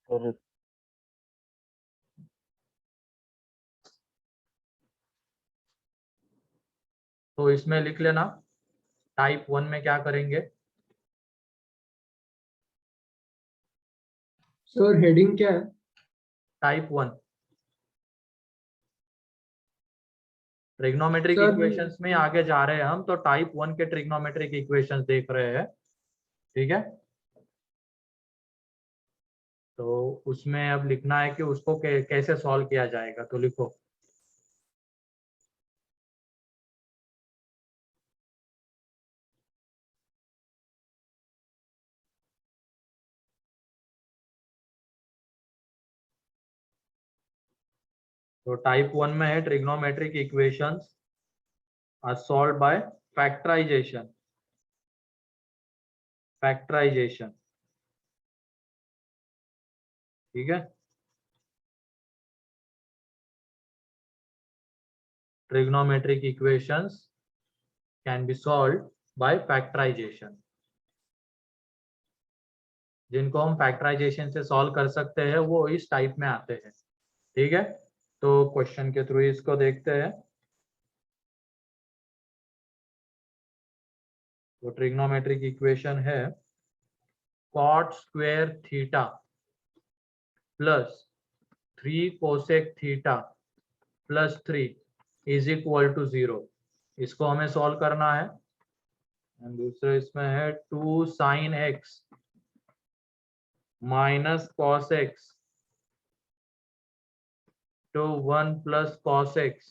और तो इसमें लिख लेना टाइप 1 में क्या करेंगे। सर हेडिंग क्या है? टाइप 1 ट्रिग्नोमेट्रिक सर इक्वेशंस में आगे जा रहे हैं हम, तो टाइप 1 के ट्रिग्नोमेट्रिक इक्वेशंस देख रहे हैं, ठीक है। तो उसमें अब लिखना है कि उसको कैसे सॉल्व किया जाएगा, तो लिखो। तो टाइप 1 में है trigonometric equations are solve by factorisation. Factorisation, ठीक है। Trigonometric equations can be solve by factorisation. जिनको हम फैक्टराइजेशन से सॉल्व कर सकते हैं वो इस टाइप में आते हैं, ठीक है। तो क्वेश्चन के थ्रू इसको देखते हैं। तो ट्रिग्नोमेट्रिक इक्वेशन है cot square theta plus 3 cosec theta plus 3 is equal to 0। इसको हमें सॉल्व करना है। दूसरे इसमें है 2 sine x minus cos x तो 1 plus cos x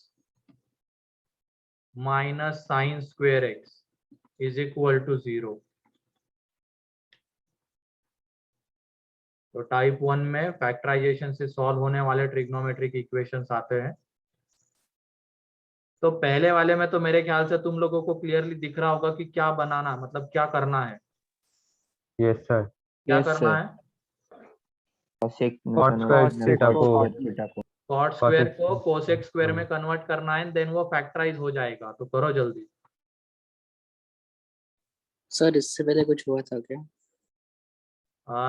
minus sine square x is equal to 0। तो टाइप 1 में फैक्टराइजेशन से सॉल्व होने वाले ट्रिग्नोमेट्रिक इक्वेशंस आते हैं। तो पहले वाले में तो मेरे ख्याल से तुम लोगों को क्लियरली दिख रहा होगा कि क्या बनाना, मतलब क्या करना है। Yes sir. क्या यस करना सर। है? कोसेक Cot स्क्वायर थीटा को कॉट स्क्वायर cosec को कोसेक स्क्वायर में कन्वर्ट करना है, देन वो फैक्टराइज हो जाएगा। तो करो जल्दी। सर इससे पहले कुछ हुआ था क्या?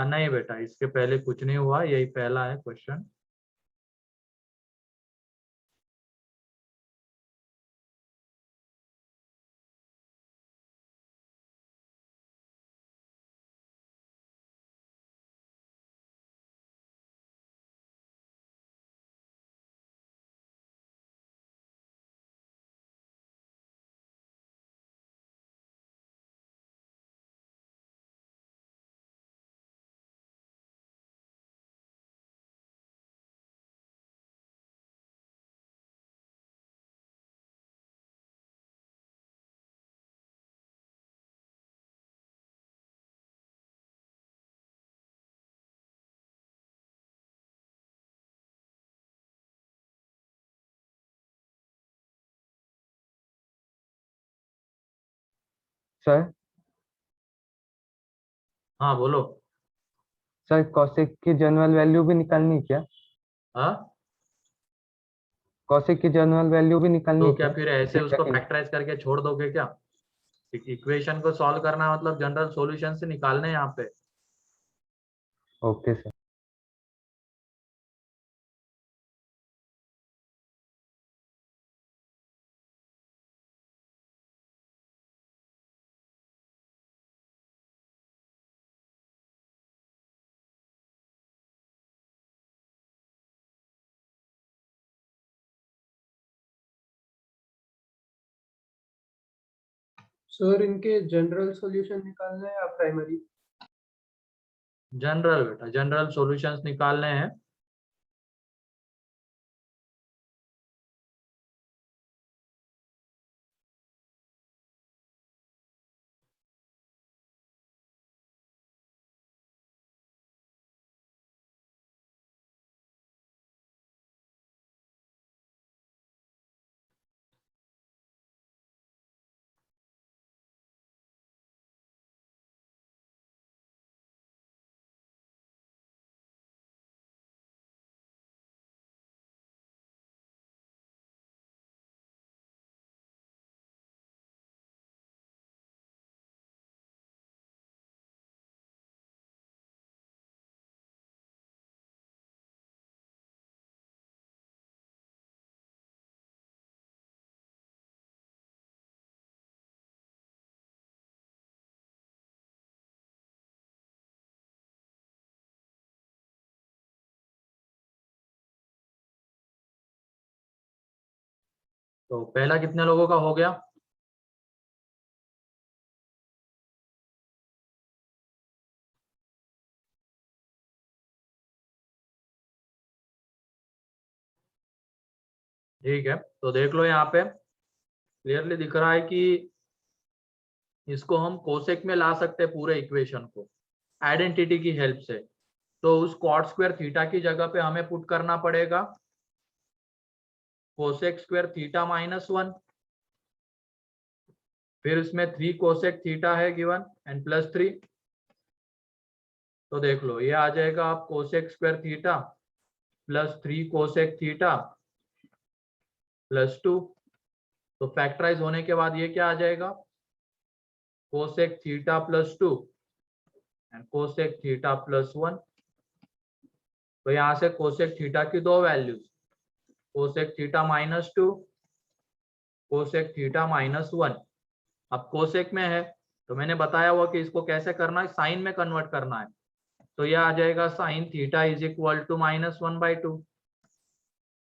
नहीं बेटा, इसके पहले कुछ नहीं हुआ, यही पहला है क्वेश्चन। सर। हाँ बोलो। सर कॉसेक की जनरल वैल्यू भी निकालनी है क्या? हाँ, कॉसेक की जनरल वैल्यू भी निकालनी तो है क्या क्या? फिर ऐसे थीटा उसको की। फैक्टराइज करके छोड़ दोगे क्या? इक्वेशन को सॉल्व करना मतलब जनरल सॉल्यूशन से निकालने हैं यहाँ पे। Okay sir. सर इनके जनरल सॉल्यूशन निकालना है या प्राइमरी? जनरल बेटा, जनरल सॉल्यूशंस निकालने हैं। तो पहला कितने लोगों का हो गया? ठीक है, तो देख लो यहाँ पे क्लियरली दिख रहा है कि इसको हम कोसेक में ला सकते हैं पूरे इक्वेशन को आइडेंटिटी की हेल्प से। तो उस कॉट स्क्वायर थीटा की जगह पे हमें पुट करना पड़ेगा कोसेक स्क्वायर थीटा -1, फिर इसमें 3 कोसेक थीटा है गिवन एंड +3। तो देख लो ये आ जाएगा आप cosec square theta +3 cosec theta +2। तो फैक्टराइज होने के बाद ये क्या आ जाएगा? Cosec theta +2 and cosec theta +1। तो यहाँ से कोसेक थीटा की दो values, cosec theta -2, cosec theta -1। अब कोसेक में है तो मैंने बताया हुआ कि इसको कैसे करना है, साइन में कन्वर्ट करना है। तो यह आ जाएगा sine theta is equal to -1/2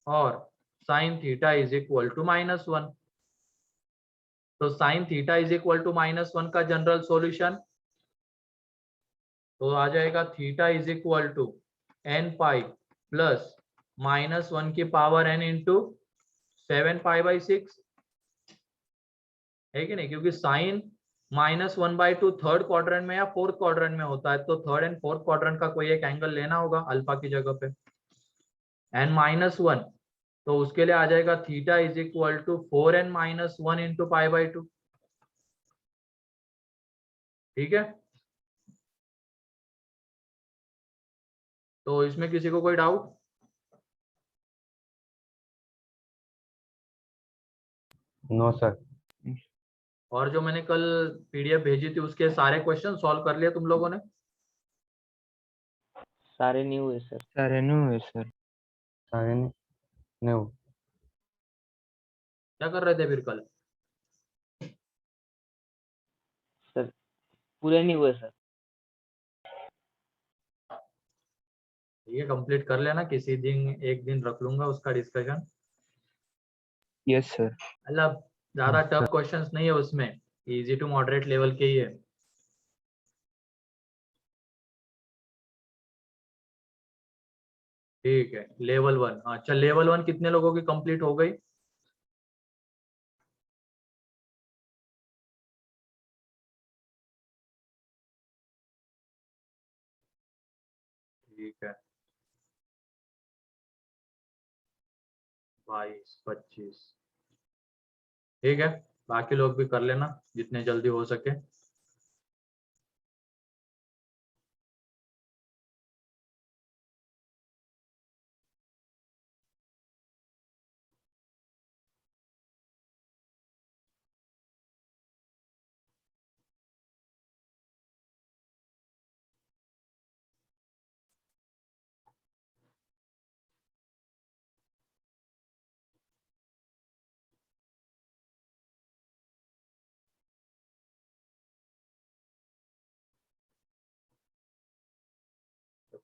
और sine theta is equal to -1। तो sine theta is equal to -1 का जनरल सॉल्यूशन तो आ जाएगा theta is equal to n pi plus -1 की पावर n इंटू 7π/6 है कि नहीं, क्योंकि साइन -1/2 थर्ड क्वाड्रेंट में या फोर्थ क्वाड्रेंट में होता है, तो थर्ड एंड फोर्थ क्वाड्रेंट का कोई एक एंगल लेना होगा अल्फा की जगह पे। n -1 तो उसके लिए आ जाएगा theta is equal to 4n-1 into π/2। ठीक है, तो इसमें किसी को कोई डाउट? No sir. और जो मैंने कल पीडीएफ भेजी थी उसके सारे क्वेश्चन सॉल्व कर लिए तुम लोगों ने? सारे न्यू है सर। सारे न्यू है सर। सारे न्यू। क्या कर रहे थे फिर कल? सर पूरे न्यू है सर। ये कंप्लीट कर लेना, किसी दिन एक दिन रख लूंगा उसका डिस्कशन। Yes sir. मतलब ज्यादा टफ क्वेश्चंस नहीं है उसमें, इजी टू मॉडरेट लेवल के ही है। ठीक है, लेवल 1। अच्छा, लेवल 1 कितने लोगों की कंप्लीट हो गई? ठीक है, 22, 25। ठीक है, बाकी लोग भी कर लेना जितने जल्दी हो सके।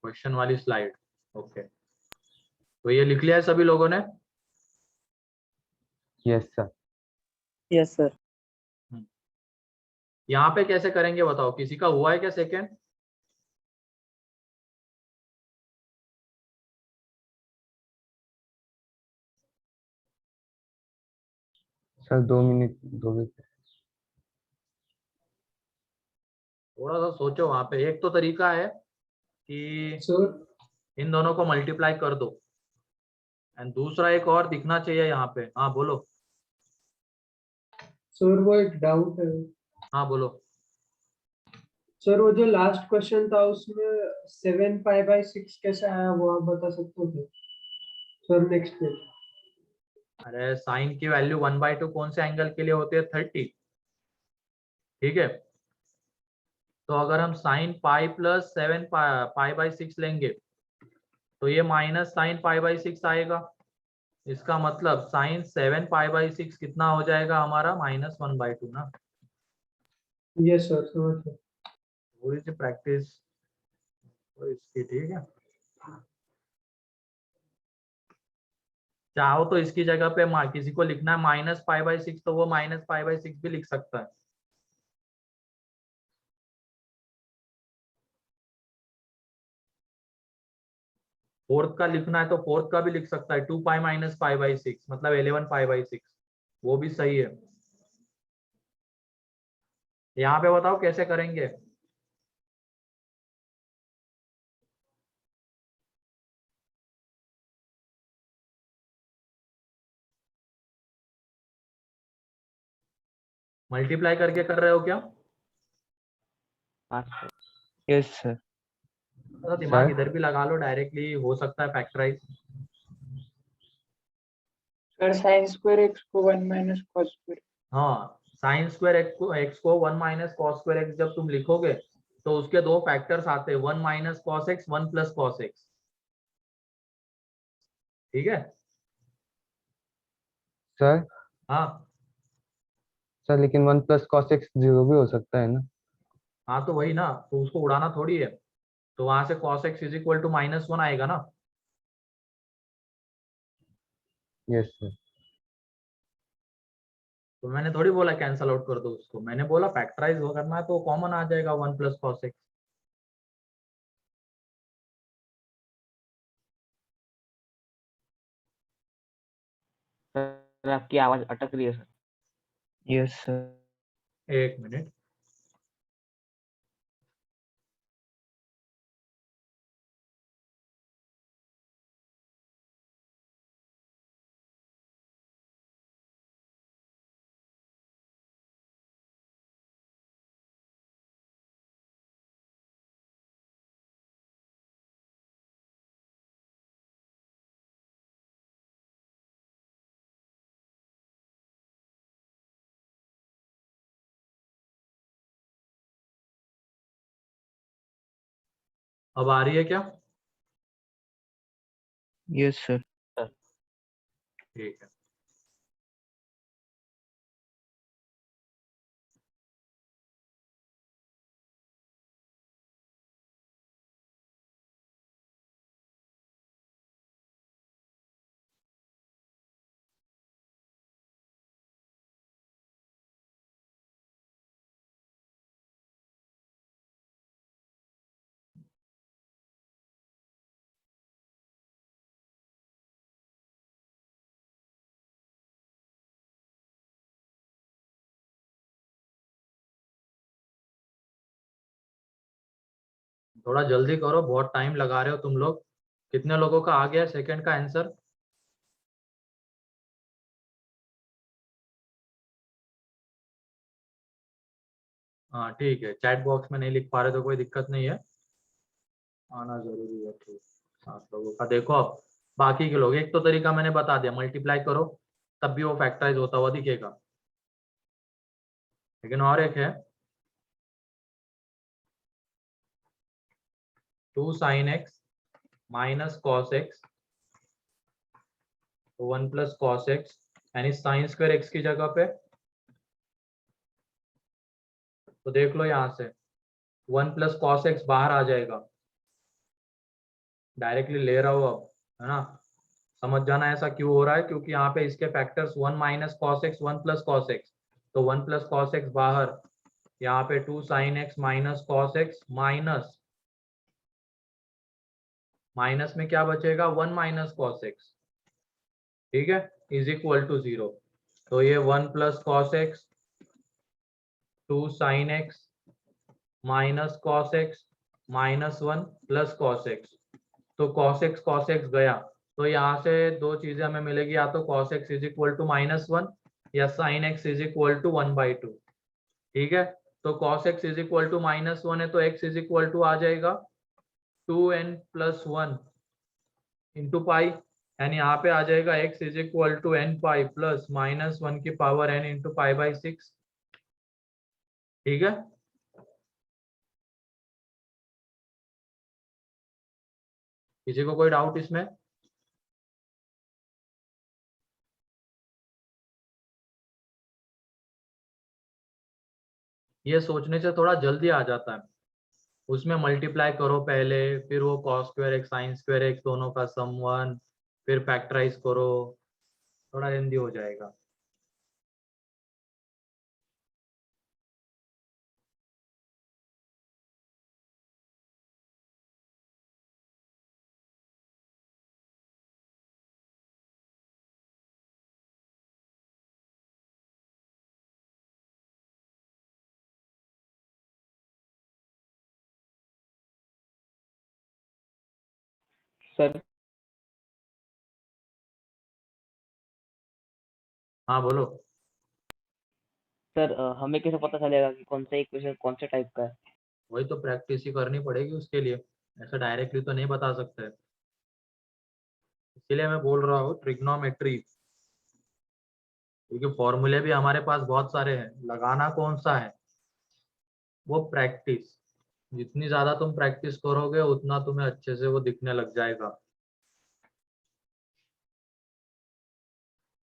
क्वेश्चन वाली स्लाइड, ओके। तो ये लिख लिया है सभी लोगों ने? Yes sir. Yes sir. यहाँ पे कैसे करेंगे बताओ, किसी का हुआ है क्या सेकेंड? Sir 2 minute. थोड़ा सा सोचो, वहां पे एक तो तरीका है कि सर इन दोनों को मल्टीप्लाई कर दो, एंड दूसरा एक और दिखना चाहिए यहाँ पे। हाँ बोलो। सर वो एक डाउट है। हाँ बोलो। सर वो जो लास्ट क्वेश्चन था उसमें 7π/6 कैसे आया वो आप बता सकते हो? Sir next page. अरे साइन की वैल्यू 1/2 कौन से एंगल के लिए होती है? 30। ठीक है, तो अगर हम साइन पाई प्लस 7π/6 लेंगे तो ये माइनस साइन π/6 आएगा। इसका मतलब साइन 7π/6 कितना हो जाएगा हमारा? -1/2 ना। यस सर, समझ गया। थोड़ी सी प्रैक्टिस तो इसकी, ठीक है। चाहो तो इसकी जगह पे किसी को लिखना है -π/6 तो वो -π/6 भी लिख सकता है। फोर्थ का लिखना है तो फोर्थ का भी लिख सकता है, 2π - π/6 मतलब 11π/6, वो भी सही है। यहाँ पे बताओ कैसे करेंगे। मल्टीप्लाई करके कर रहे हो क्या? हाँ सर। Yes sir. तो दिमाग सर इधर भी लगा लो, डायरेक्टली हो सकता है factorise. Sir sine square x को 1 माइनस कॉस स्क्वायर। हाँ, साइन स्क्वायर एक्स को 1 माइनस कॉस स्क्वायर एक्स जब तुम लिखोगे तो उसके दो फैक्टर्स आते हैं, 1 minus cos x, 1 plus cos x. ठीक है। सर हाँ सर लेकिन 1 प्लस कॉस एक्स 0 भी हो सकता है ना। हाँ, तो वही ना, तो उसको उड़ाना थोड़ी है, तो वहां से cos x is equal to -1 आएगा ना। Yes sir. तो मैंने थोड़ी बोला कैंसल आउट कर दो उसको, मैंने बोला फैक्टराइज हो करना है तो कॉमन आ जाएगा 1 प्लस कॉस एक्स। सर आपकी आवाज अटक रही है सर। Yes sir. एक मिनट। अब आ रही है क्या? Yes sir. ठीक है। थोड़ा जल्दी करो, बहुत टाइम लगा रहे हो तुम लोग। कितने लोगों का आ गया सेकंड का आंसर? हाँ ठीक है, चैट बॉक्स में नहीं लिख पा रहे तो कोई दिक्कत नहीं है, आना जरूरी है। ठीक, 7 लोगों का देखो। अब बाकी के लोग, एक तो तरीका मैंने बता दिया, मल्टीप्लाई करो तब भी वो फैक्टराइज होता हुआ दिखेगा, लेकिन और एक है 2 sin x minus cos x 1 plus cos x, यानी साइन स्क्वायर एक्स की जगह पे, तो देख लो यहाँ से 1 प्लस कॉस एक्स बाहर आ जाएगा, डायरेक्टली ले रहा हूँ अब, है ना। समझ जाना ऐसा क्यों हो रहा है, क्योंकि यहाँ पे इसके factors 1 minus cos x 1 plus cos x, तो 1 प्लस कॉस एक्स बाहर, यहाँ पे 2 sine x minus cos x minus, minus में क्या बचेगा 1 माइनस कॉस एक्स, ठीक है, इज इक्वल टू 0। तो ये 1 plus cos x 2 sine x minus cos x minus 1 plus cos x, तो cos x गया, तो यहाँ से दो चीजें हमें मिलेगी, या तो cos x is equal to -1 या sin x is equal to 1/2। ठीक है, तो cos x is equal to -1 है तो x इज इक्वल टू आ जाएगा 2n प्लस 1 इंटू पाई, यानी यहाँ पे आ जाएगा x is equal to n pi plus -1 की पावर n इंटू π/6। ठीक है, किसी को कोई डाउट इसमें? ये सोचने से थोड़ा जल्दी आ जाता है, उसमें मल्टीप्लाई करो पहले, फिर वो cos square x sign square x दोनों का सम 1, फिर फैक्टराइज करो, थोड़ा लेंदी हो जाएगा। सर हाँ बोलो। सर हमें कैसे पता चलेगा कि कौन सा इक्वेशन कौन से टाइप का है? वही तो प्रैक्टिस ही करनी पड़ेगी उसके लिए, ऐसा डायरेक्टली तो नहीं बता सकते। इसीलिए मैं बोल रहा हूँ ट्रिग्नोमेट्री, क्योंकि फॉर्मूले भी हमारे पास बहुत सारे हैं, लगाना कौन सा है वो प्रैक्टिस। जितनी ज्यादा तुम प्रैक्टिस करोगे उतना तुम्हें अच्छे से वो दिखने लग जाएगा।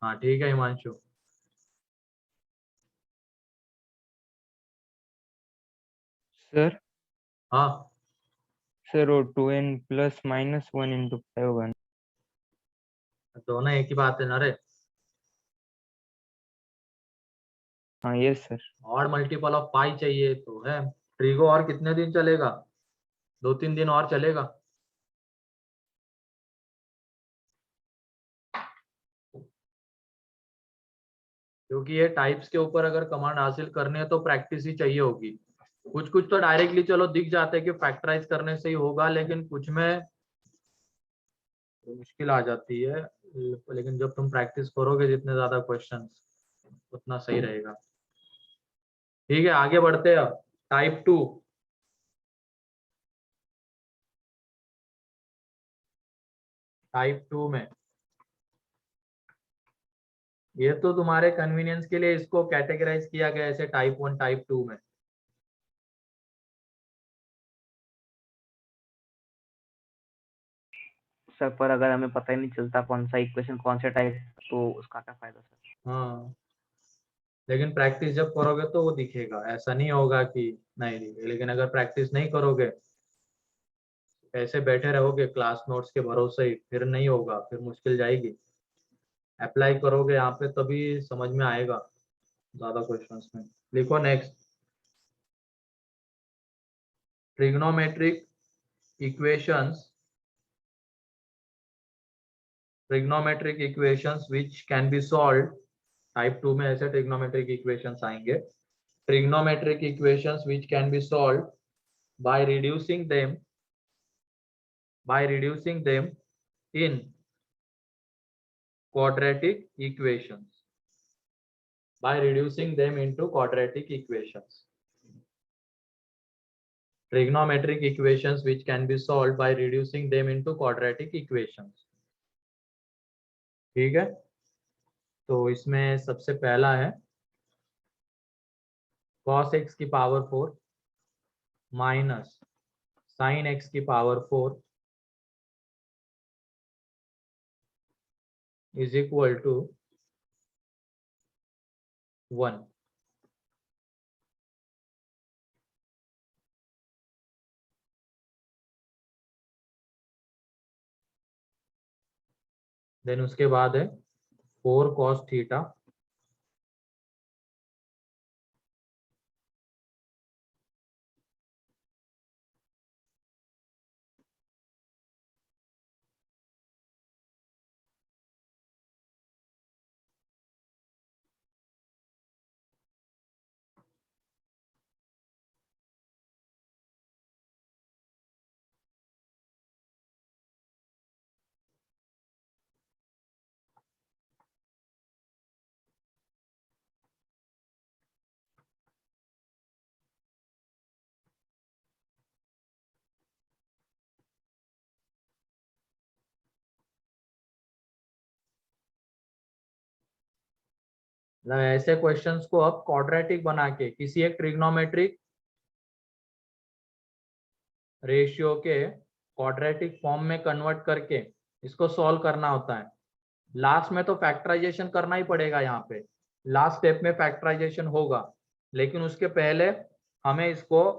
हाँ ठीक है हिमांशु। सर हाँ सर वो 2n प्लस माइनस 1 इंटू 5 दोनों एक ही बात है ना रे। हाँ यस सर। और मल्टीपल ऑफ पाई चाहिए तो है। ट्रिगो और कितने दिन चलेगा? 2-3 दिन और चलेगा। क्योंकि ये टाइप्स के ऊपर अगर कमांड हासिल करनी है तो प्रैक्टिस ही चाहिए होगी। कुछ कुछ तो डायरेक्टली चलो दिख जाते हैं कि फैक्टराइज करने से ही होगा, लेकिन कुछ में मुश्किल आ जाती है। लेकिन जब तुम प्रैक्टिस करोगे जितने ज्यादा क्वेश्चंस उतना सही रहेगा। ठीक है आगे बढ़ते हैं अब। टाइप 2। टाइप 2 में ये तो तुम्हारे कन्वीनियंस के लिए इसको कैटेगराइज किया गया ऐसे टाइप 1 टाइप 2 में। सर पर अगर हमें पता ही नहीं चलता कौन सा इक्वेशन कौन से टाइप, तो उसका क्या फायदा सर? हाँ लेकिन प्रैक्टिस जब करोगे तो वो दिखेगा, ऐसा नहीं होगा कि नहीं दिखे। लेकिन अगर प्रैक्टिस नहीं करोगे, ऐसे बैठे रहोगे क्लास नोट्स के भरोसे ही, फिर नहीं होगा, फिर मुश्किल जाएगी। अप्लाई करोगे यहाँ पे तभी समझ में आएगा ज्यादा क्वेश्चंस में। लिखो next. Trigonometric equations, trigonometric equations which can be solved. Type 2 में ऐसे ट्रिग्नोमेट्रिक इक्वेशंस आएंगे। Trigonometric equations which can be solved by reducing them in quadratic equations, by reducing them into quadratic equations. Trigonometric equations which can be solved by reducing them into quadratic equations. ठीक है, तो इसमें सबसे पहला है cos x की power 4 minus sin x की power 4 is equal to 1। Then उसके बाद है 4 cos थीटा ऐसे क्वेश्चंस को अब क्वाड्रेटिक बना के किसी एक ट्रिग्नोमेट्रिक रेशियो के क्वाड्रेटिक फॉर्म में कन्वर्ट करके इसको सॉल्व करना होता है। लास्ट में तो फैक्टराइजेशन करना ही पड़ेगा, यहाँ पे लास्ट स्टेप में फैक्टराइजेशन होगा, लेकिन उसके पहले हमें इसको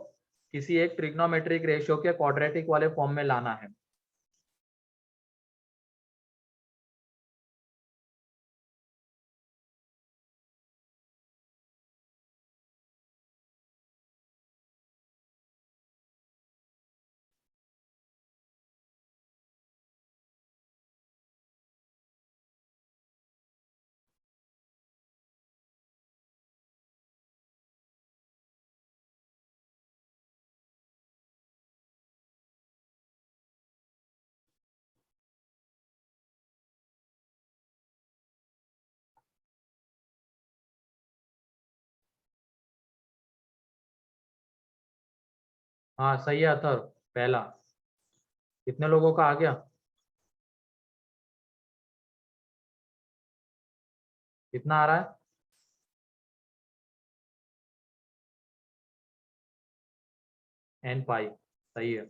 किसी एक ट्रिग्नोमेट्रिक रेशियो के क्वाड्रेटिक वाले फॉर्म में लाना है। हाँ सही है अथर, पहला। कितने लोगों का आ गया? कितना आ रहा है? एन पाई, सही है।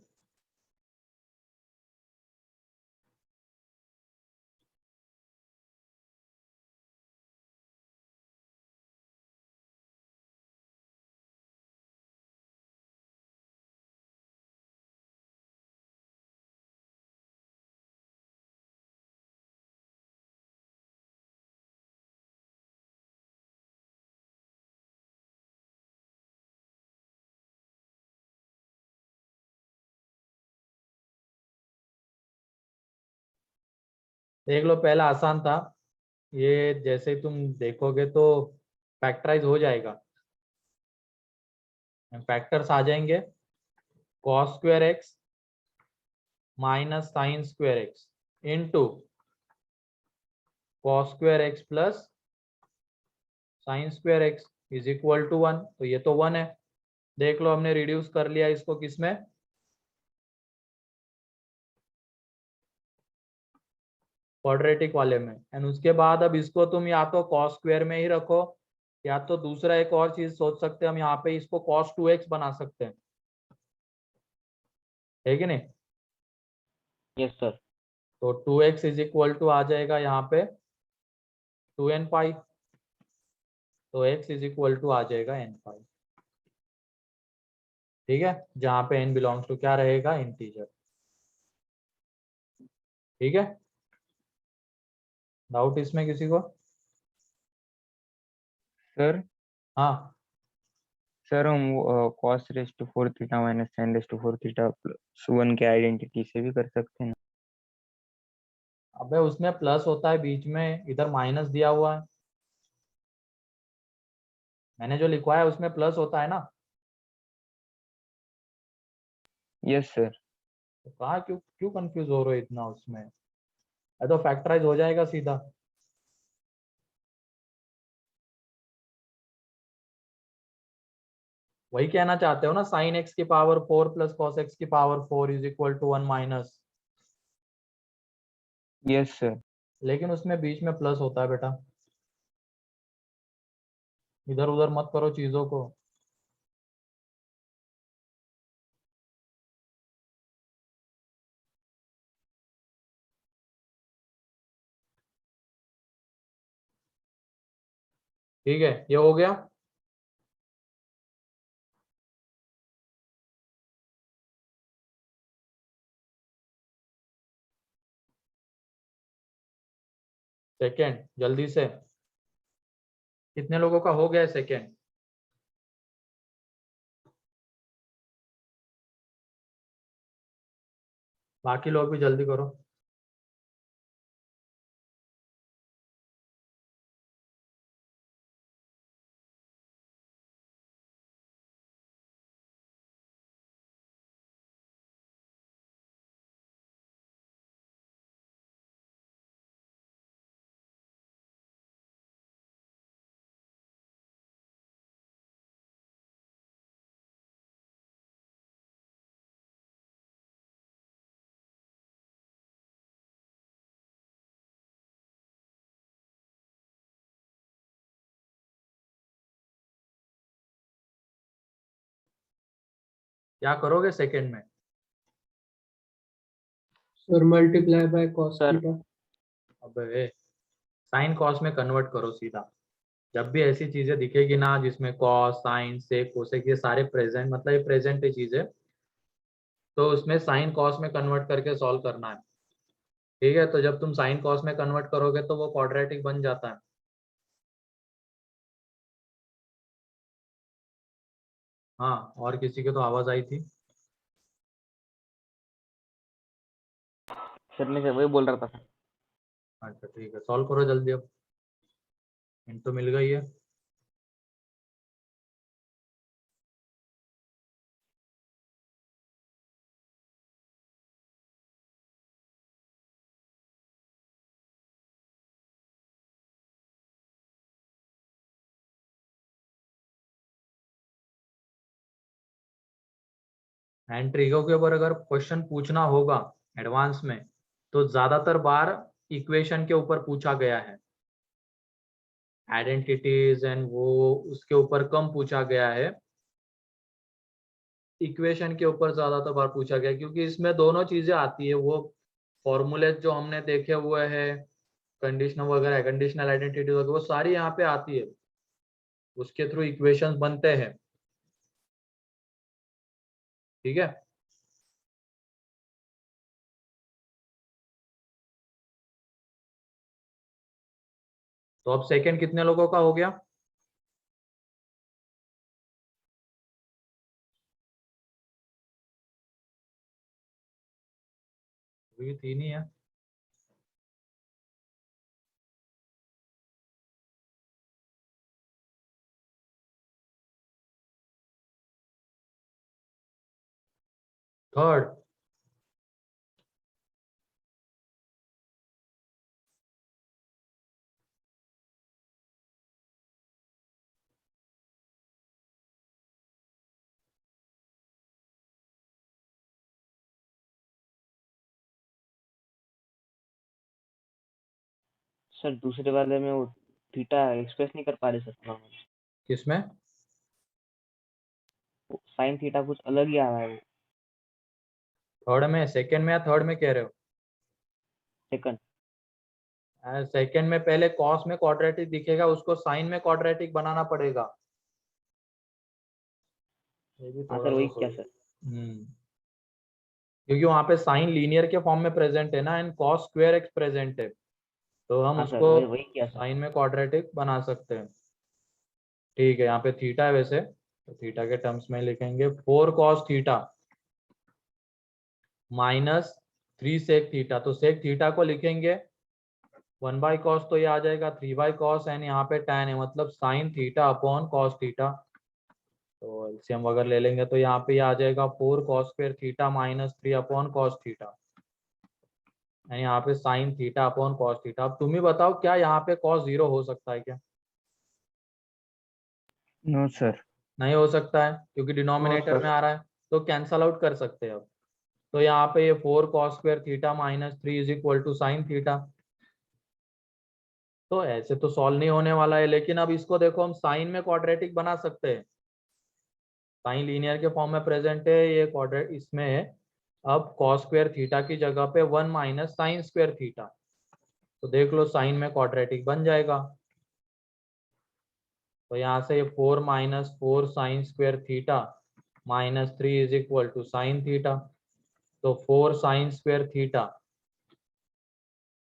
देख लो, पहला आसान था। ये जैसे ही तुम देखोगे तो फैक्टराइज हो जाएगा। फैक्टर्स आ जाएंगे, cos square x minus sine square x into cos square x plus sine square x is equal to 1। तो ये तो 1 है। देख लो, हमने रिड्यूस कर लिया इसको किसमें? क्वाड्रेटिक वाले में। एंड उसके बाद अब इसको तुम या तो कॉस स्क्वायर में ही रखो, या तो दूसरा एक और चीज सोच सकते हैं हम, यहाँ पे इसको cos 2x बना सकते हैं, है कि नहीं? Yes sir. तो 2x इज इक्वल टू आ जाएगा यहाँ पे 2n पाई। तो x इज इक्वल टू आ जाएगा n पाई। ठीक है, जहाँ पे n बिलोंग्स टू क्या रहेगा? इंटीजर। ठीक है, डाउट इसमें किसी को? सर हाँ, सर हम cos raise to 4 theta minus sin raise to 4 theta plus 1 के आइडेंटिटी से भी कर सकते हैं ना? अबे उसमें प्लस होता है बीच में, इधर माइनस दिया हुआ है। मैंने जो लिखवाया है उसमें प्लस होता है ना। Yes sir. तो कहा क्यों क्यों कंफ्यूज हो रहे हो इतना उसमें? ये तो फैक्टराइज हो जाएगा सीधा। वही कहना चाहते हो ना, साइन एक्स की पावर 4 प्लस कॉस एक्स की power 4 is equal to 1 minus. Yes sir. लेकिन उसमें बीच में प्लस होता है बेटा, इधर उधर मत करो चीजों को। ठीक है, ये हो गया। सेकेंड जल्दी से, कितने लोगों का हो गया सेकेंड? बाकी लोग भी जल्दी करो। क्या करोगे सेकेंड में? Sir multiply by cos sir theta. अबे साइन कॉस में कन्वर्ट करो सीधा। जब भी ऐसी चीजें दिखेगी ना जिसमें कॉस साइन सेक कोसेक ये सारे प्रेजेंट, मतलब ये प्रेजेंट है चीजें, तो उसमें साइन कॉस में कन्वर्ट करके सॉल्व करना है। ठीक है, तो जब तुम साइन कॉस में कन्वर्ट करोगे तो वो क्वाड्रेटिक बन जाता है। हाँ, और किसी की तो आवाज आई थी। सर मैं वही बोल रहा था। अच्छा ठीक है, सॉल्व करो जल्दी अब, हिंट तो मिल गई है। एंड ट्रिगर के ऊपर अगर क्वेश्चन पूछना होगा एडवांस में तो ज्यादातर बार इक्वेशन के ऊपर पूछा गया है, आइडेंटिटीज एंड वो उसके ऊपर कम पूछा गया है, इक्वेशन के ऊपर ज्यादातर बार पूछा गया है, क्योंकि इसमें दोनों चीजें आती है, वो फॉर्मूले जो हमने देखे हुए हैं कंडीशनल वगैरह, कंडीशनल आइडेंटिटी वगैरह, वो सारी यहाँ पे आती है, उसके थ्रू इक्वेशंस बनते हैं। ठीक है, तो अब सेकंड कितने लोगों का हो गया? अभी 3 ही है। थर्ड, सर दूसरे वाले में वो थीटा एक्सप्रेस नहीं कर पा रहे सर थोड़ा। किसमें? साइन थीटा कुछ अलग ही आ रहा है वो। थर्ड में, सेकंड में या थर्ड में कह रहे हो? सेकंड। सेकंड में पहले कॉस में क्वाड्रेटिक दिखेगा, उसको साइन में क्वाड्रेटिक बनाना पड़ेगा। ये भी हाँ थोड़ा सर वही सा क्या सही। सर। क्योंकि वहां पे साइन लीनियर के फॉर्म में प्रेजेंट है ना, and cos square x present है, तो हम हाँ सर उसको वही क्या सर। साइन में क्वाड्रेटिक बना सकते हैं। ठीक है, यहाँ पे थीटा है वैसे, तो थीटा के टर्म्स में लिखेंगे 4 cos theta minus 3 sec theta, तो sec थीटा को लिखेंगे 1 बाई कॉस, तो ये आ जाएगा 3 बाई कॉस, एंड यहाँ पे tan है, मतलब sine theta upon cos theta. तो एलसीएम वगैरह ले लेंगे तो यहाँ पे ये आ जाएगा 4 cos square theta minus 3 upon cos theta, and यहाँ पे sine theta upon cos theta. अब तुम ही बताओ, क्या यहाँ पे cos 0 हो सकता है क्या? No sir. नहीं हो सकता है, क्योंकि डिनोमिनेटर में आ रहा है, तो कैंसल आउट कर सकते हैं अब। तो यहाँ पे ये 4 cos square theta minus 3 is equal to sine theta. तो ऐसे तो सॉल्व नहीं होने वाला है, लेकिन अब इसको देखो, हम साइन में क्वाड्रेटिक बना सकते हैं, साइन लीनियर के फॉर्म में प्रेजेंट है, ये क्वाड्रेट इसमें है। अब cos स्क्वायर थीटा की जगह पे 1 माइनस साइन स्क्वायर थीटा, तो देख लो साइन में क्वाड्रेटिक बन जाएगा। तो यहाँ से ये 4 minus 4 sine square theta minus 3 is equal to sine theta, तो 4 sine square theta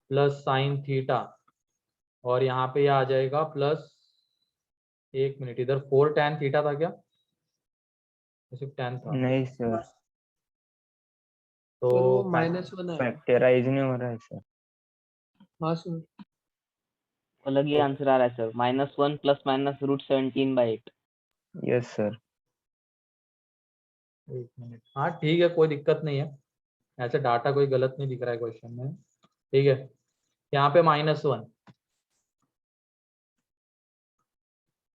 plus sine theta, और यहाँ पे आ जाएगा प्लस, 1 मिनट, इधर 4 tan थीटा था क्या? सिर्फ tan था, नहीं सर, तो और वो -1 आया। फैक्टराइज नहीं हो रहा है सर। हाँ सर। अलग ही आंसर आ रहा है sir, -1 plus minus √17/8। Yes sir. 1 minute, हाँ ठीक है, कोई दिक्कत नहीं है, ऐसे डाटा कोई गलत नहीं दिख रहा है क्वेश्चन में। ठीक है, यहाँ पे -1,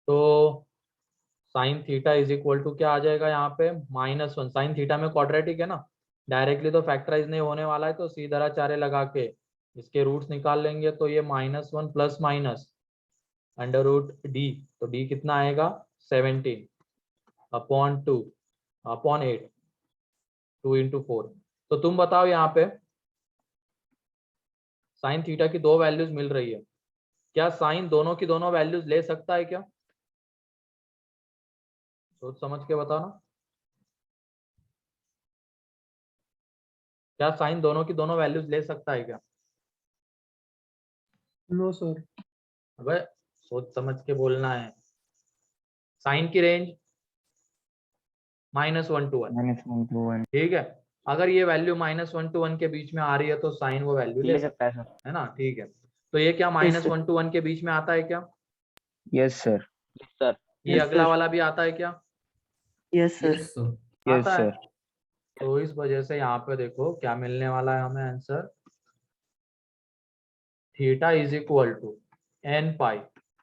तो sine theta is equal to क्या आ जाएगा यहाँ पे? -1, साइन थीटा में क्वाड्रेटिक है ना, डायरेक्टली तो फैक्टराइज नहीं होने वाला है, तो सीधा चारे लगा के इसके रूट्स निकाल लेंगे, तो ये -1 प्लस माइनस √d, तो d कितना आएगा? 17 अपॉन 2 अपॉन 8, 2 इंटू 4। तो तुम बताओ, यहाँ पे साइन थीटा की 2 वैल्यूज मिल रही है, क्या साइन दोनों की दोनों वैल्यूज ले सकता है क्या? सोच समझ के बताओ ना, क्या साइन दोनों की दोनों वैल्यूज ले सकता है क्या? No sir. अबे सोच समझ के बोलना है। साइन की रेंज -1 to 1, -1 to 1। ठीक है, अगर ये वैल्यू -1 to 1 के बीच में आ रही है तो साइन वो वैल्यू ले ले सकता सकता है सर। है ना। ठीक है, तो ये क्या -1 to 1 के बीच में आता है क्या? Yes sir. सर ये अगला वाला भी आता है क्या? Yes sir. यस आता है। सर। तो इस वजह से यहाँ पे देखो क्या मिलने वाला है हमें answer, theta is equal to n pi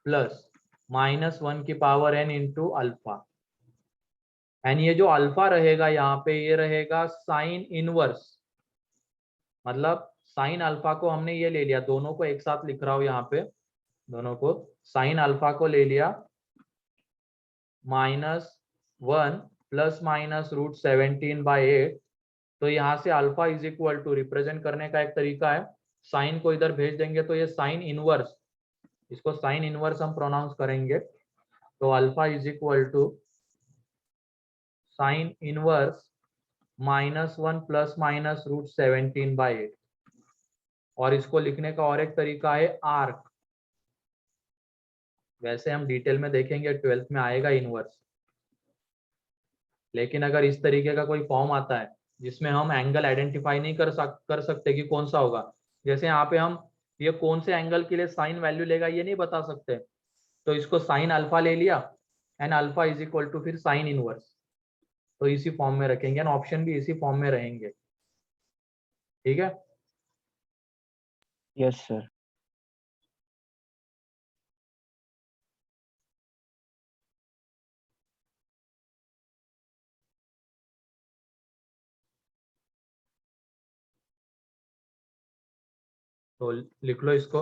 plus -1 की power n into alpha, and ये जो अल्फा रहेगा यहाँ पे ये रहेगा साइन इनवर्स, मतलब साइन अल्फा को हमने ये ले लिया, दोनों को एक साथ लिख रहा हूं यहाँ पे, दोनों को साइन अल्फा को ले लिया -1 ±√17/8। तो यहाँ से alpha is equal to represent करने का एक तरीका है, साइन को इधर भेज देंगे तो ये साइन इनवर्स, इसको साइन इनवर्स हम प्रोनाउंस करेंगे। तो alpha is equal to sine inverse -1 ±√17/8। और इसको लिखने का और एक तरीका है आर्क, वैसे हम डिटेल में देखेंगे 12th में आएगा इनवर्स, लेकिन अगर इस तरीके का कोई फॉर्म आता है जिसमें हम एंगल आइडेंटिफाई नहीं कर सकते कि कौन सा होगा, जैसे यहाँ पे हम ये कौन से एंगल के लिए साइन वैल्यू लेगा ये नहीं बता सकते, तो इसको साइन अल्फा ले लिया and alpha is equal to फिर साइन इनवर्स, तो इसी फॉर्म में रखेंगे एंड ऑप्शन भी इसी फॉर्म में रहेंगे। ठीक है, यस सर। तो लिख लो इसको।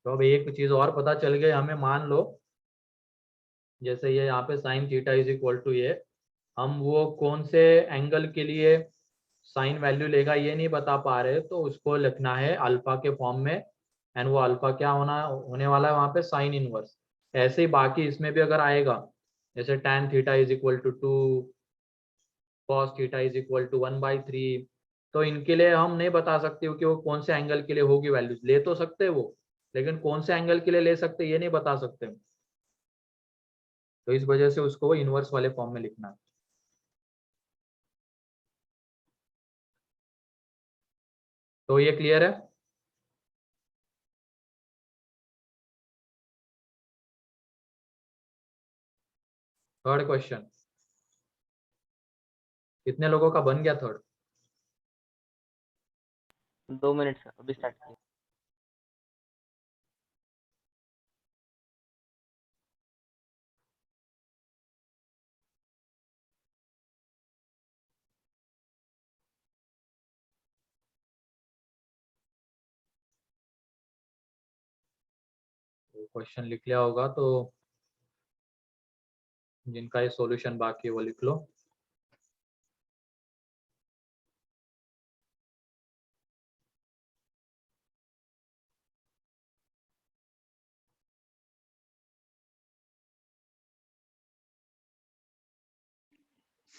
तो अब एक चीज और पता चल गई हमें, मान लो जैसे ये यहाँ पे sine theta is equal to ये, हम वो कौन से एंगल के लिए साइन वैल्यू लेगा ये नहीं बता पा रहे, तो उसको लिखना है अल्फा के फॉर्म में एंड वो अल्फा क्या होने वाला है वहां पे साइन इनवर्स। ऐसे ही बाकी इसमें भी अगर आएगा जैसे tan theta is equal to 2, cos theta is equal to 1/3, तो इनके लिए हम नहीं बता सकते कि वो कौन से एंगल के लिए होगी वैल्यूज, ले तो सकते हैं वो, लेकिन कौन से एंगल के लिए ले सकते ये नहीं बता सकते, तो इस वजह से उसको वो इनवर्स वाले फॉर्म में लिखना है। तो ये क्लियर है। थर्ड क्वेश्चन, कितने लोगों का बन गया थर्ड? 2 मिनट सर, अभी स्टार्ट किया। क्वेश्चन लिख लिया होगा तो जिनका ये सॉल्यूशन बाकी है वो लिख लो।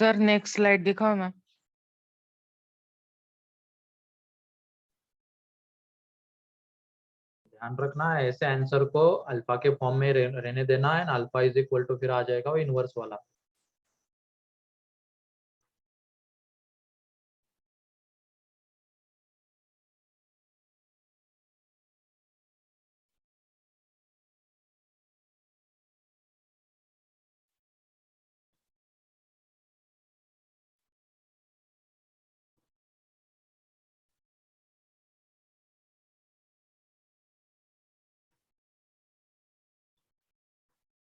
सर नेक्स्ट स्लाइड दिखाओ ना। ध्यान रखना है ऐसे आंसर को अल्फा के फॉर्म में रहने देना है, अल्फा इज इक्वल टू फिर आ जाएगा वो इनवर्स वाला।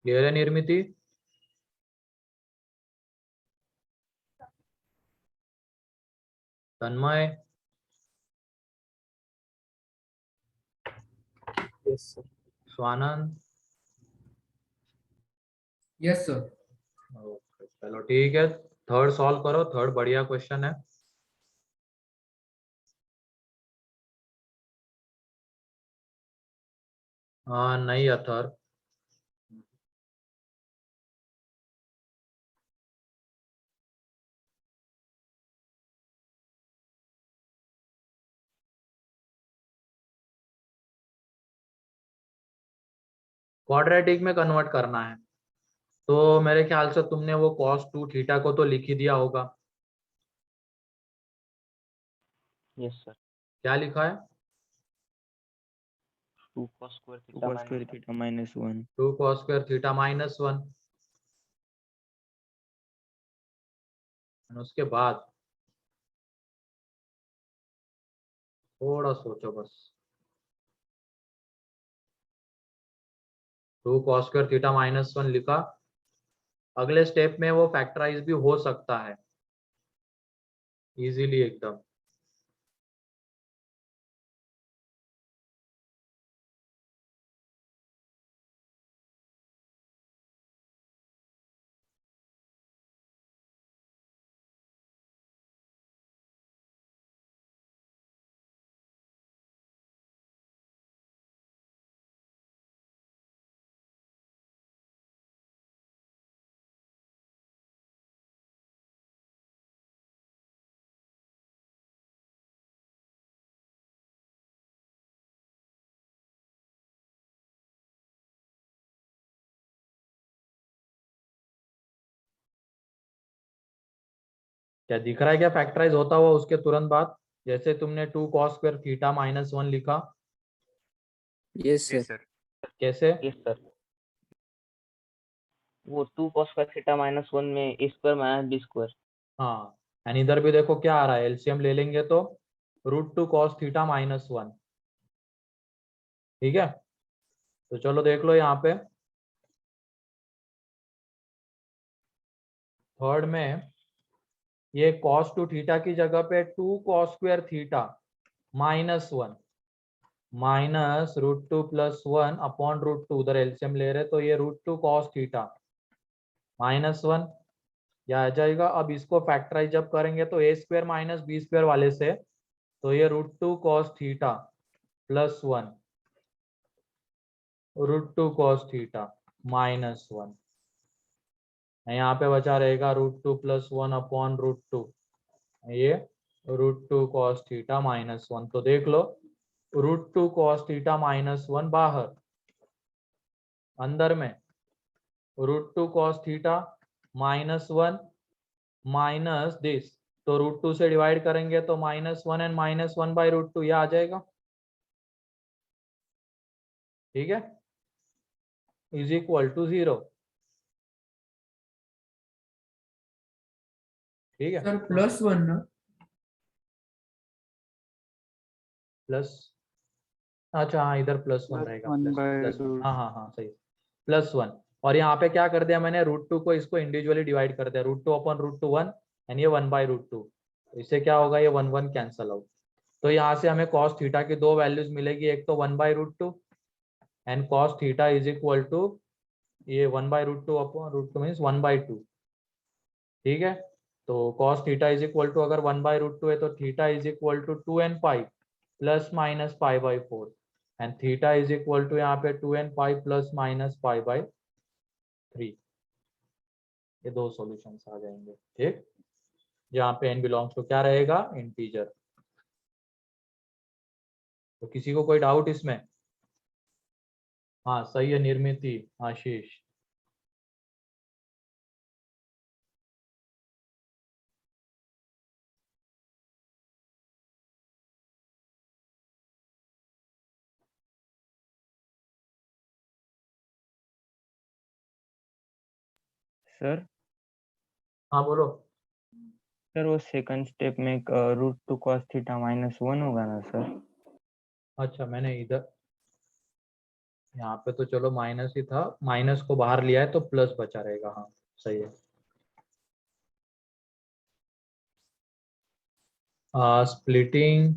क्लियर है Nirmiti? Tanmay? Yes sir. Swanand? Yes sir. Okay चलो ठीक है, थर्ड सॉल्व करो, थर्ड बढ़िया क्वेश्चन है। हाँ नहीं अथर, क्वाड्रेटिक में कन्वर्ट करना है, तो मेरे ख्याल से तुमने वो cos 2 थीटा को तो लिख ही दिया होगा। Yes sir. क्या लिखा है? 2 cos square 2 theta cos square theta -1। 2 cos square theta -1, उसके बाद थोड़ा सोचो बस। 2 cos स्क्वायर थीटा माइनस 1 लिखा। अगले स्टेप में वो फैक्टराइज भी हो सकता है इजीली एकदम। क्या दिख रहा है क्या फैक्टराइज होता हुआ उसके तुरंत बाद? जैसे तुमने 2 cos स्क्वायर थीटा माइनस 1 लिखा। Yes sir. कैसे? यस सर, वो 2 cos स्क्वायर थीटा माइनस 1 में ए स्क्वायर माइनस बी स्क्वायर। हाँ, एंड इधर भी देखो क्या आ रहा है, एलसीएम ले लेंगे तो √2 cos थीटा माइनस 1। ठीक है, तो चलो देख लो यहाँ पे थर्ड में ये cos टू थीटा की जगह पे 2 cos square theta minus 1 minus √2 plus 1 upon √2, उधर एलसीएम ले रहे तो ये √2 cos थीटा माइनस 1 या आ जाएगा। अब इसको फैक्टराइज जब करेंगे तो ए स्क्वायर माइनस बी स्क्वायर वाले से, तो ये √2 cos theta plus 1 √2 cos theta minus 1, यहाँ पे बचा रहेगा √2 प्लस 1 अपॉन √2, ये √2 cos थीटा माइनस 1। तो देख लो √2 cos थीटा माइनस 1 बाहर, अंदर में √2 cos theta minus 1 minus this, तो √2 से डिवाइड करेंगे तो -1 एंड -1 बाई √2 यह आ जाएगा। ठीक है, इज इक्वल टू 0। ठीक है सर +1 ना? प्लस, अच्छा हाँ इधर +1 प्लस रहेगा, 1 बाय प्लस रूट। हाँ हाँ हाँ सही, +1। और यहाँ पे क्या कर दिया मैंने, √2 को इसको इंडिविजुअली डिवाइड कर दिया, √2 अपॉन √2 1 एंड ये 1 बाई √2, इससे क्या होगा, ये 1 1 कैंसल आउट। तो यहाँ से हमें cos थीटा की दो वैल्यूज मिलेगी, एक तो 1 by √2 and cos theta is equal to ये 1 बाई √2 अपॉन √2 मीन्स 1 बाई 2। ठीक है, तो cos theta is equal to अगर 1 बाई √2 है तो theta is equal to 2 and pi plus minus pi by 4 and theta is equal to यहाँ पे 2 and pi plus minus pi by 3। ये दो सॉल्यूशंस आ जाएंगे। ठीक, जहाँ पे n बिलोंग्स टू क्या रहेगा, इंटीजर। तो किसी को कोई डाउट इसमें? हाँ सही है, निर्मिति, आशीष। सर हाँ बोलो। सर वो सेकंड स्टेप में √2 cos थीटा माइनस 1 होगा ना सर? अच्छा मैंने इधर यहाँ पे तो चलो माइनस ही था, माइनस को बाहर लिया है तो प्लस बचा रहेगा। हाँ सही है। स्प्लिटिंग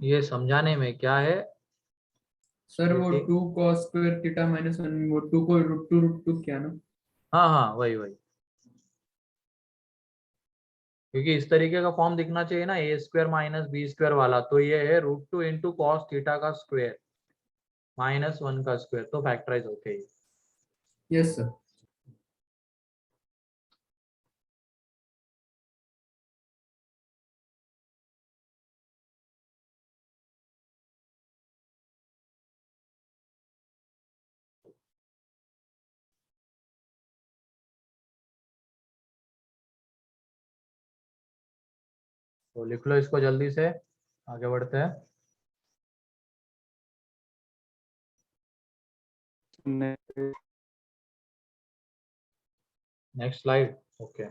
ये समझाने में क्या है, सर वो splitting- 2 cos स्क्वायर थीटा -1, वो 2 को √2 किया ना? हाँ हाँ वही वही, क्योंकि इस तरीके का फॉर्म दिखना चाहिए ना, ए स्क्वायर माइनस बी स्क्वायर वाला, तो ये है √2 इंटू कॉस थीटा का स्क्वायर -1 का स्क्वायर, तो फैक्टराइज होते ही। Yes sir. तो लिख लो इसको जल्दी से, आगे बढ़ते हैं। Next slide. ओके,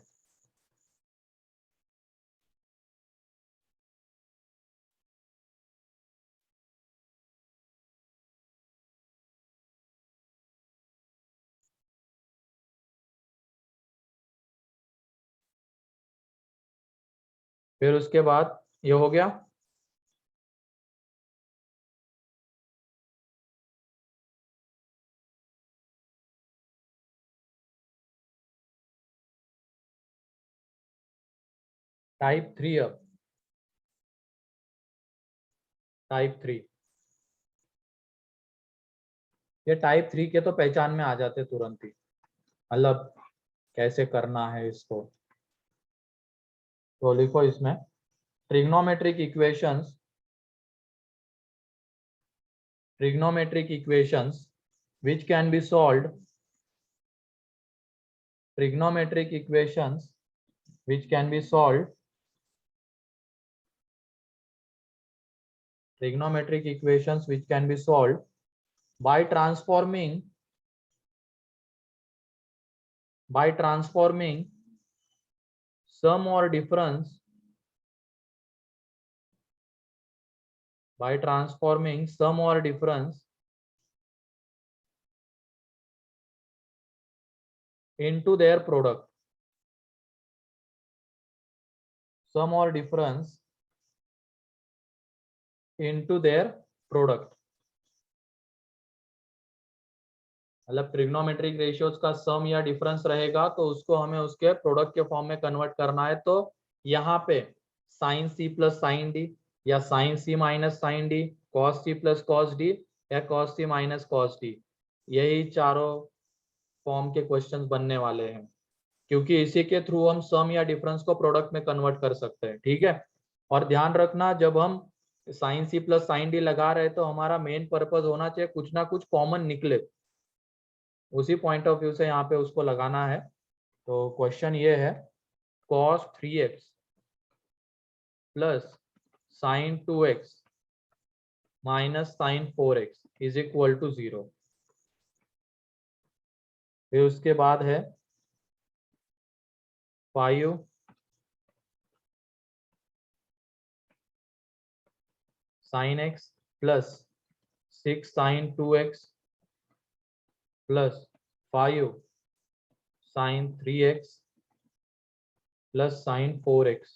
फिर उसके बाद ये हो गया, टाइप 3। अब टाइप 3, ये टाइप 3 के तो पहचान में आ जाते तुरंत ही, मतलब कैसे करना है इसको। तो लिखो इसमें trigonometric equations, trigonometric equations which can be solved, trigonometric equations which can be solved, trigonometric equations which can be solved by transforming sum or difference, by transforming sum or difference into their product, sum or difference into their product। मतलब trigonometric ratios का सम या difference रहेगा तो उसको हमें उसके product के form में कन्वर्ट करना है। तो यहाँ पे sine C plus sine D, या sine C minus sine D, cos C plus cos D, या cos C minus cos D, यही चारों फॉर्म के क्वेश्चंस बनने वाले हैं, क्योंकि इसी के थ्रू हम सम या डिफरेंस को प्रोडक्ट में कन्वर्ट कर सकते हैं। ठीक है, और ध्यान रखना जब हम sine C plus sine D लगा रहे हैं तो हमारा मेन पर्पज होना चाहिए कुछ ना कुछ कॉमन निकले, उसी पॉइंट ऑफ व्यू से यहाँ पे उसको लगाना है। तो क्वेश्चन ये है cos 3x plus sin 2x minus sin 4x is equal to 0। फिर उसके बाद है 5 sin x plus 6 sin 2x plus 5 sin 3x plus sin 4x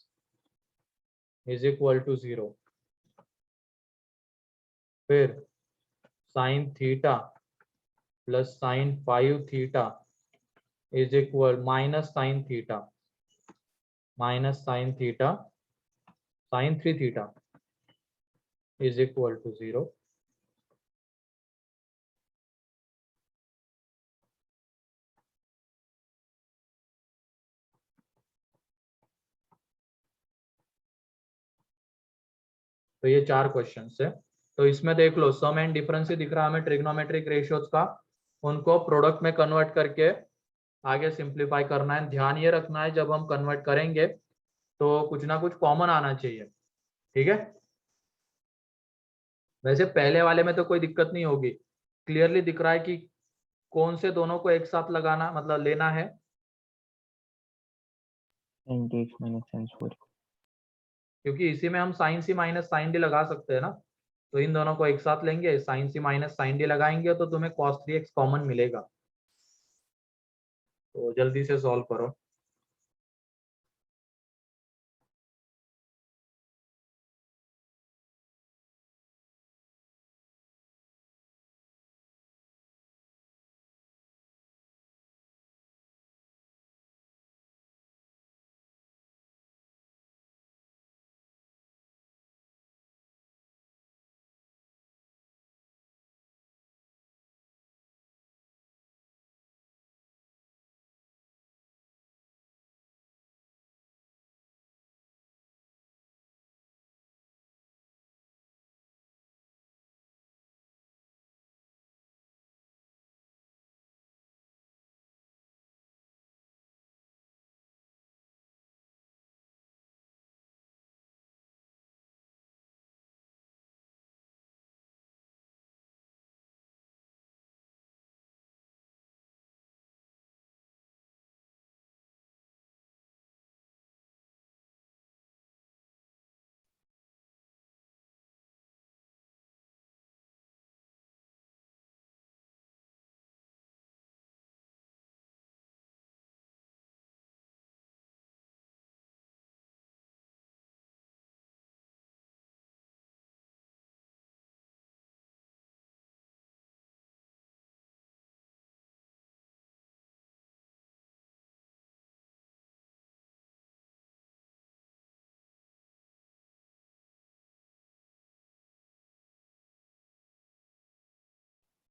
is equal to 0। फिर sin theta plus sin 5 theta is equal minus sin theta sin 3 theta is equal to 0। तो ये 4 questions है। तो इसमें देख लो सम एंड डिफरेंस ही दिख रहा है हमें ट्रिग्नोमेट्रिक रेशियोज का, उनको प्रोडक्ट में कन्वर्ट करके आगे सिंप्लीफाई करना है। ध्यान ये रखना है जब हम कन्वर्ट करेंगे तो कुछ ना कुछ कॉमन आना चाहिए। ठीक है, वैसे पहले वाले में तो कोई दिक्कत नहीं होगी, क्लियरली दिख रहा है कि कौन से दोनों को एक साथ लगाना मतलब लेना है। sin 2x minus sin 4। क्योंकि इसी में हम sine C minus sine D लगा सकते हैं ना, तो इन दोनों को एक साथ लेंगे, sign C minus sine D लगाएंगे तो तुम्हें cos 3x कॉमन मिलेगा। तो जल्दी से सॉल्व करो।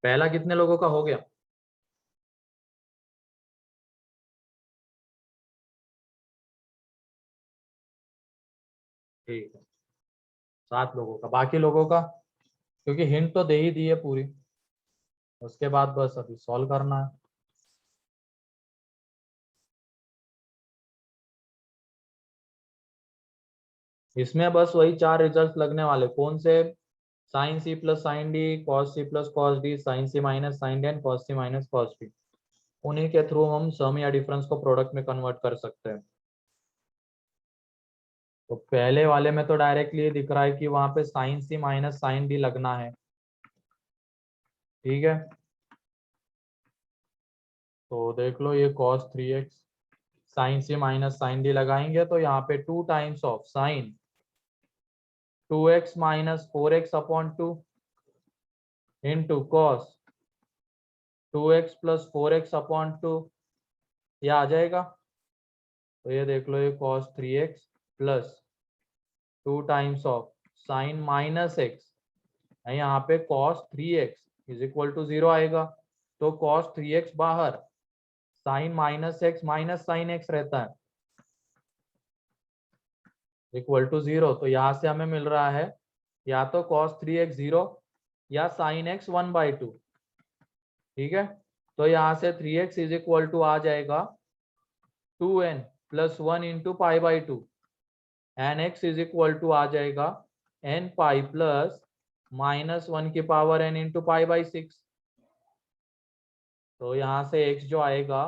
पहला कितने लोगों का हो गया? ठीक है, 7 लोगों का। बाकी लोगों का, क्योंकि हिंट तो दे ही दी है पूरी, उसके बाद बस अभी सॉल्व करना है। इसमें बस वही 4 रिजल्ट लगने वाले, कौन से? Sine C plus sine D, cos C plus cos D, sine C minus sine D and cos C minus cos D. उन्हीं के थ्रू हम सम या डिफरेंस को प्रोडक्ट में कन्वर्ट कर सकते हैं। तो पहले वाले में तो डायरेक्टली ये दिख रहा है कि वहां पे sine C minus sine D लगना है, ठीक है। तो देख लो, ये cos 3x, sign C minus sine D लगाएंगे तो यहाँ पे 2 times of sine 2x minus 4x upon 2 into cos 2x plus 4x upon 2, ये आ जाएगा। तो ये देख लो, ये cos 3x plus 2 times of sine minus x, यहाँ पे cos 3x is equal to 0 आएगा। तो cos 3x बाहर, sine minus x minus sine x रहता है, इक्वल टू 0। तो यहाँ से हमें मिल रहा है या तो cos 3x 0 या साइन एक्स 1/2, ठीक है। तो यहाँ से 3x इज इक्वल टू आ जाएगा 2n plus 1 into π/2, n x is equal to आ जाएगा n पाई प्लस माइनस 1 की पावर n इंटू π/6। तो यहाँ से x जो आएगा,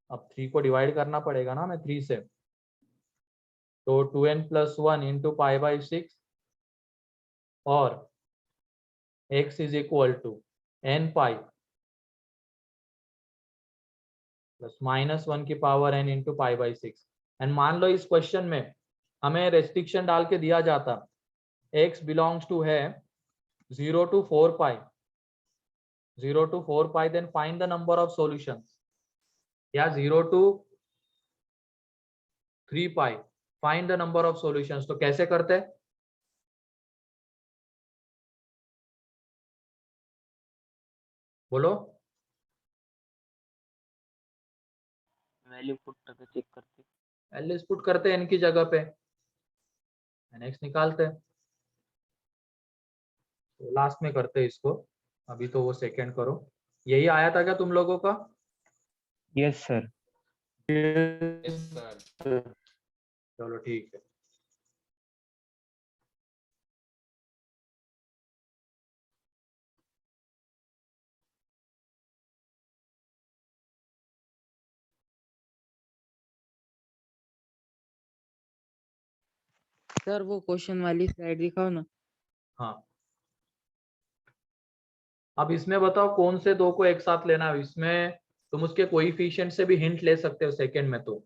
अब 3 को डिवाइड करना पड़ेगा ना हमें 3 से, तो 2n प्लस 1 इंटू π/6 और x is equal to n pi plus minus 1 की पावर n इंटू π/6। एंड मान लो इस क्वेश्चन में हमें रेस्ट्रिक्शन डाल के दिया जाता, x बिलोंग्स टू है 0 to 4 पाई, 0 to 4 पाई, then find the number of solutions, या 0 to 3 पाई, find the number of solutions. तो कैसे करते हैं? बोलो। वैल्यू पुट करके चेक करते। एल पुट करते हैं n की जगह पे, x निकालते हैं। तो लास्ट में करते हैं इसको, अभी तो वो सेकंड करो। यही आया था क्या तुम लोगों का? Yes sir. चलो ठीक है। सर वो क्वेश्चन वाली स्लाइड दिखाओ ना। हाँ, अब इसमें बताओ कौन से दो को एक साथ लेना है। इसमें तुम उसके कोएफिशिएंट से भी हिंट ले सकते हो सेकंड में। तो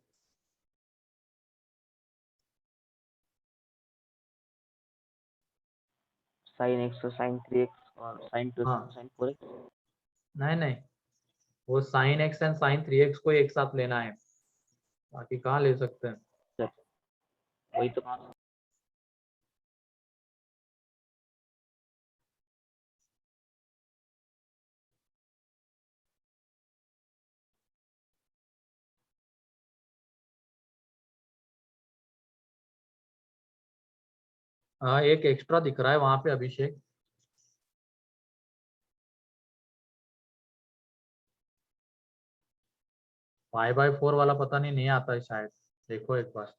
साइन एक्स तो साइन 3x और साइन 2x हाँ, तो साइन 4x। नहीं नहीं, वो sine x and sign 3x को एक साथ लेना है, बाकी कहाँ ले सकते हैं। वही तो हाँ, एक एक्स्ट्रा दिख रहा है वहां पे अभिषेक। π/4 वाला पता नहीं आता है शायद, देखो एक बार।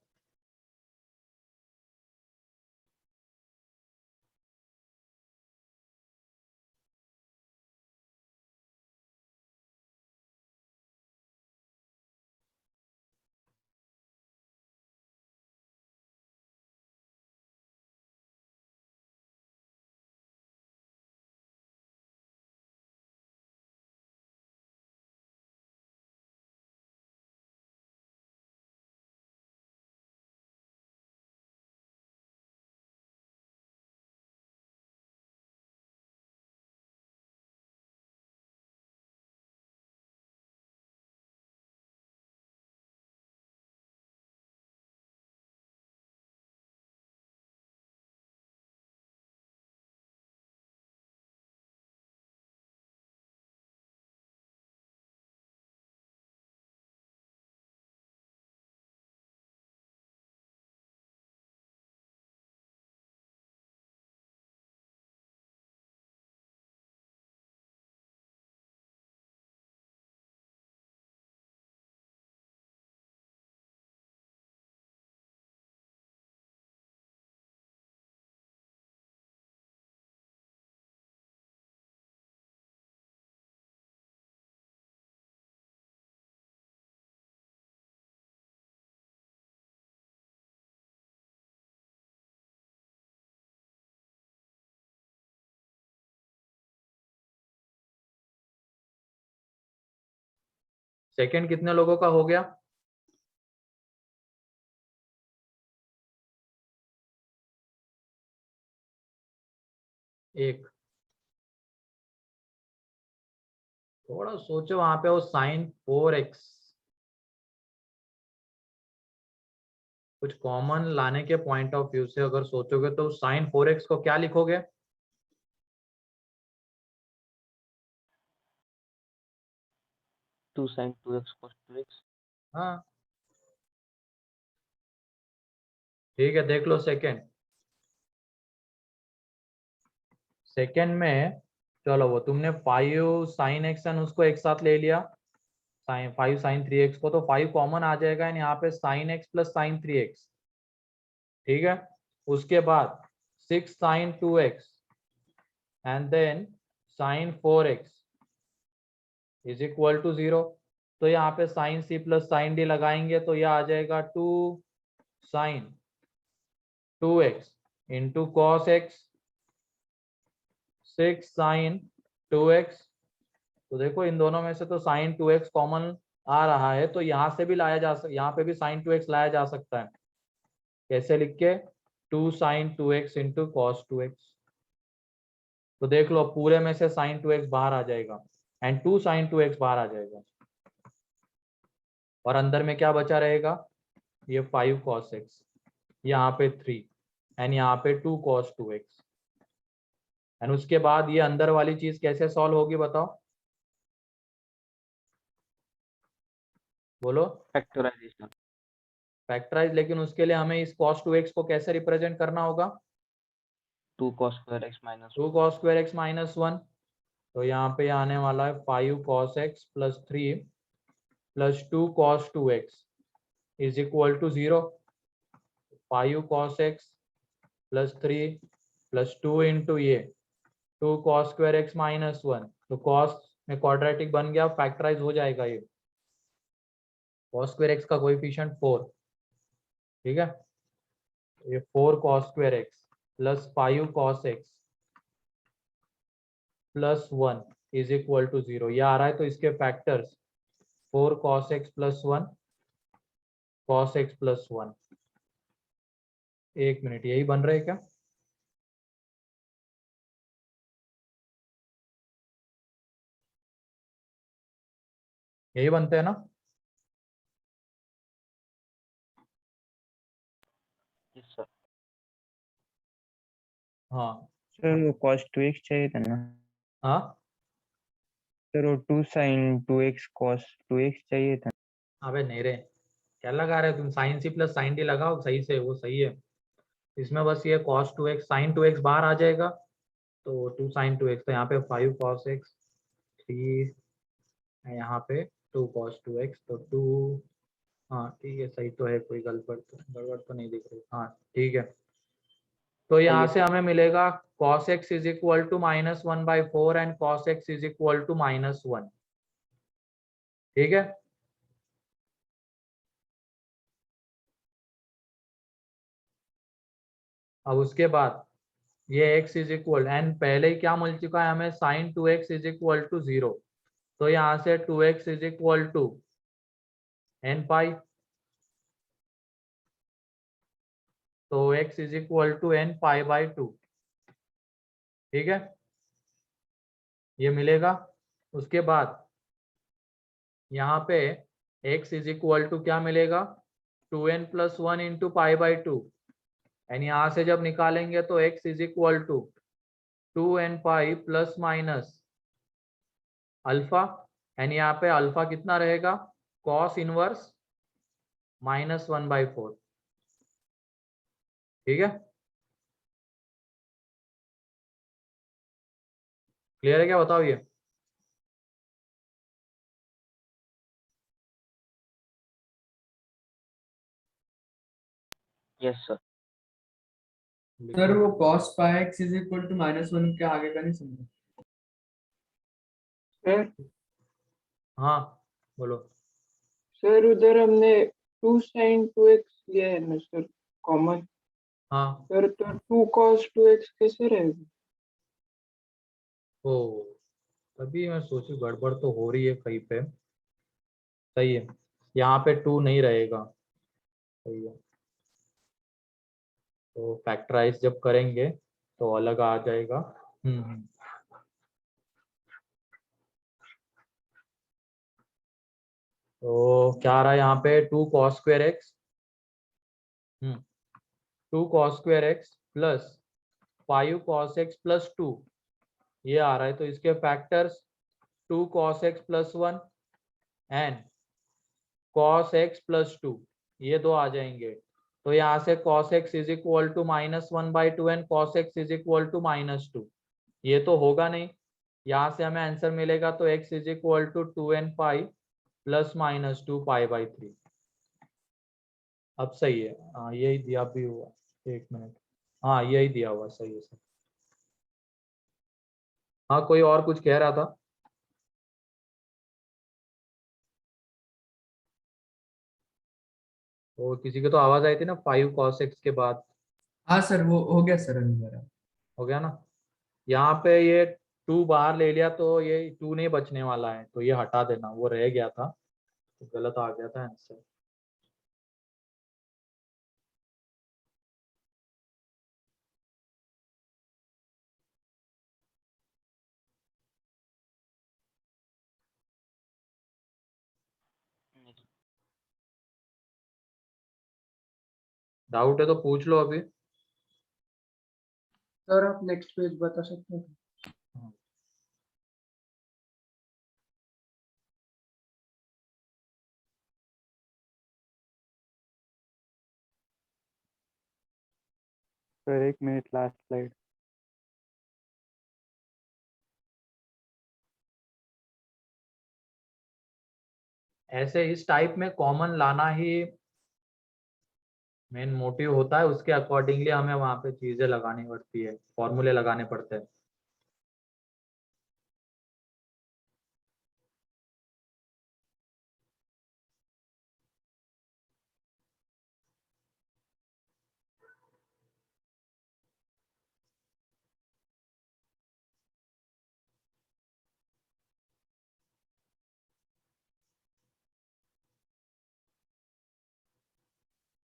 सेकंड कितने लोगों का हो गया? एक। थोड़ा सोचो, वहां पे वो साइन 4x कुछ कॉमन लाने के पॉइंट ऑफ व्यू से अगर सोचोगे तो साइन 4x को क्या लिखोगे? 2 sin 2x cos 2x। हाँ ठीक है, देख लो सेकंड। सेकंड में चलो, वो तुमने 5 sin x एन उसको एक साथ ले लिया, साइन 5 sin 3x को, तो 5 कॉमन आ जाएगा एंड यहाँ पे sin x plus sin 3x। ठीक है, उसके बाद 6 sin 2x and then sin 4x is equal to 0। तो यहाँ पे sin c plus sin d लगाएंगे तो यह आ जाएगा 2 sin 2x into cos x 6 sin 2x। तो देखो इन दोनों में से तो sin 2x कॉमन आ रहा है, तो यहाँ से भी लाया जा सकता, यहाँ पे भी sin 2x लाया जा सकता है। कैसे लिख के? 2 sin 2x into cos 2x। तो देख लो पूरे में से sin 2x बाहर आ जाएगा एंड 2 sin 2x बाहर आ जाएगा, और अंदर में क्या बचा रहेगा? ये 5 cos x, यहाँ पे 3 एंड यहाँ पे 2 cos 2x। एंड उसके बाद ये अंदर वाली चीज कैसे सॉल्व होगी बताओ? बोलो। फैक्टराइजेशन। फैक्टराइज, लेकिन उसके लिए हमें इस cos 2x को कैसे रिप्रेजेंट करना होगा? 2 cos square x minus 2 cos square x minus 1। तो यहाँ पे आने वाला है 5 cos x plus 3 plus 2 cos 2x is equal to 0। 5 cos x plus 3 plus 2 into ये 2 cos square x माइनस 1। तो cos में क्वाड्रेटिक बन गया, फैक्टराइज हो जाएगा ये। cos square x का कोएफिशिएंट 4। ठीक है, ये 4 cos square x plus 5 cos x plus 1 is equal to 0। ये आ रहा है, तो इसके factors 4 cos x plus 1 cos x plus 1। एक मिनट, यही बन रहे क्या? यही बनते हैं ना? yes sir। हाँ सर वो cos 2x चाहिए था ना? हाँ। सर वो 2 sin 2x cos 2x चाहिए था। अबे नहीं रे, क्या लगा रहे हो तुम? Sine C plus sine D लगाओ सही से, वो सही है। इसमें बस ये cos 2x sin 2x बाहर आ जाएगा, तो 2 sin 2x, तो यहाँ पे 5 cos x 3, यहाँ पे 2 cos 2x, तो 2। हाँ ठीक है, सही तो है, कोई गड़बड़ तो नहीं दिख रही। हाँ ठीक है, तो यहाँ से हमें मिलेगा cos x is equal to -1/4 and cos x is equal to -1। ठीक है, अब उसके बाद ये x इज इक्वल, एंड पहले ही क्या मिल चुका है हमें? sin 2x is equal to 0। तो यहाँ से 2x is equal to n pi, तो x is equal to n pi by 2। ठीक है, ये मिलेगा। उसके बाद यहाँ पे x इज इक्वल टू क्या मिलेगा? 2n plus 1 into pi by 2। And यहाँ से जब निकालेंगे तो x is equal to 2n pi plus minus alpha, एंड यहाँ पे अल्फा कितना रहेगा? cos inverse -1/4। ठीक है, क्लियर है क्या? बताओ ये। yes sir। सर वो cos pi x is equal to -1 के आगे का नहीं समझा। सर हाँ बोलो। सर उधर हमने 2 sin 2x लिया है ना सर कॉमन। हाँ, सर तो 2 cos 2x कैसे रहेगा? ओ तभी मैं सोचू गड़बड़ तो हो रही है कहीं पे। सही है, यहाँ पे 2 नहीं रहेगा। सही है, तो फैक्टराइज जब करेंगे तो अलग आ जाएगा। हम्म। तो क्या आ रहा है यहाँ पे, 2 cos square x, 2 cos square x plus 5 cos x plus 2, ये आ रहा है। तो इसके factors 2 cos x plus 1 and cos x plus 2, ये दो आ जाएंगे। तो यहाँ से cos x is equal to -1/2 and cos x is equal to -2, ये तो होगा नहीं। यहाँ से हमें आंसर मिलेगा तो x is equal to 2n pi plus -2 पाई/3। अब सही है, हाँ यही दिया भी हुआ, एक मिनट, हाँ यही दिया हुआ, सही है सर। हाँ कोई और कुछ कह रहा था? तो किसी की तो आवाज आई थी ना 5 cos x के बाद। हाँ सर, वो हो गया सर अभी मेरा। हो गया ना? यहाँ पे ये 2 बाहर ले लिया तो ये 2 नहीं बचने वाला है, तो ये हटा देना, वो रह गया था तो गलत आ गया था आंसर। डाउट है तो पूछ लो अभी। सर आप नेक्स्ट पेज बता सकते हैं? Sir 1 minute, last slide. ऐसे इस टाइप में कॉमन लाना ही मेन मोटिव होता है, उसके अकॉर्डिंगली हमें वहां पे चीजें लगानी पड़ती है, फॉर्मूले लगाने पड़ते हैं।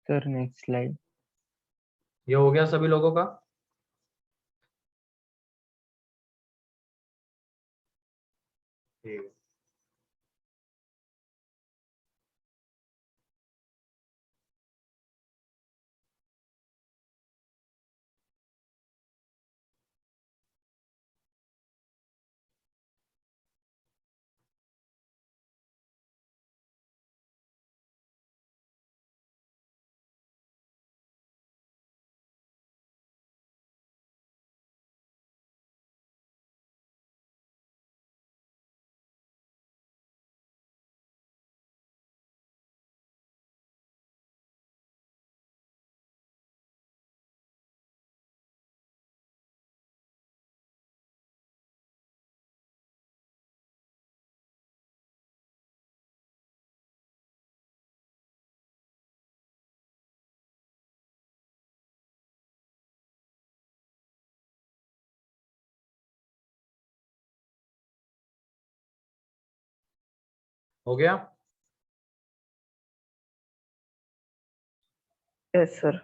Sir next slide. ये हो गया सभी लोगों का? ठीक है। हो गया? Yes sir.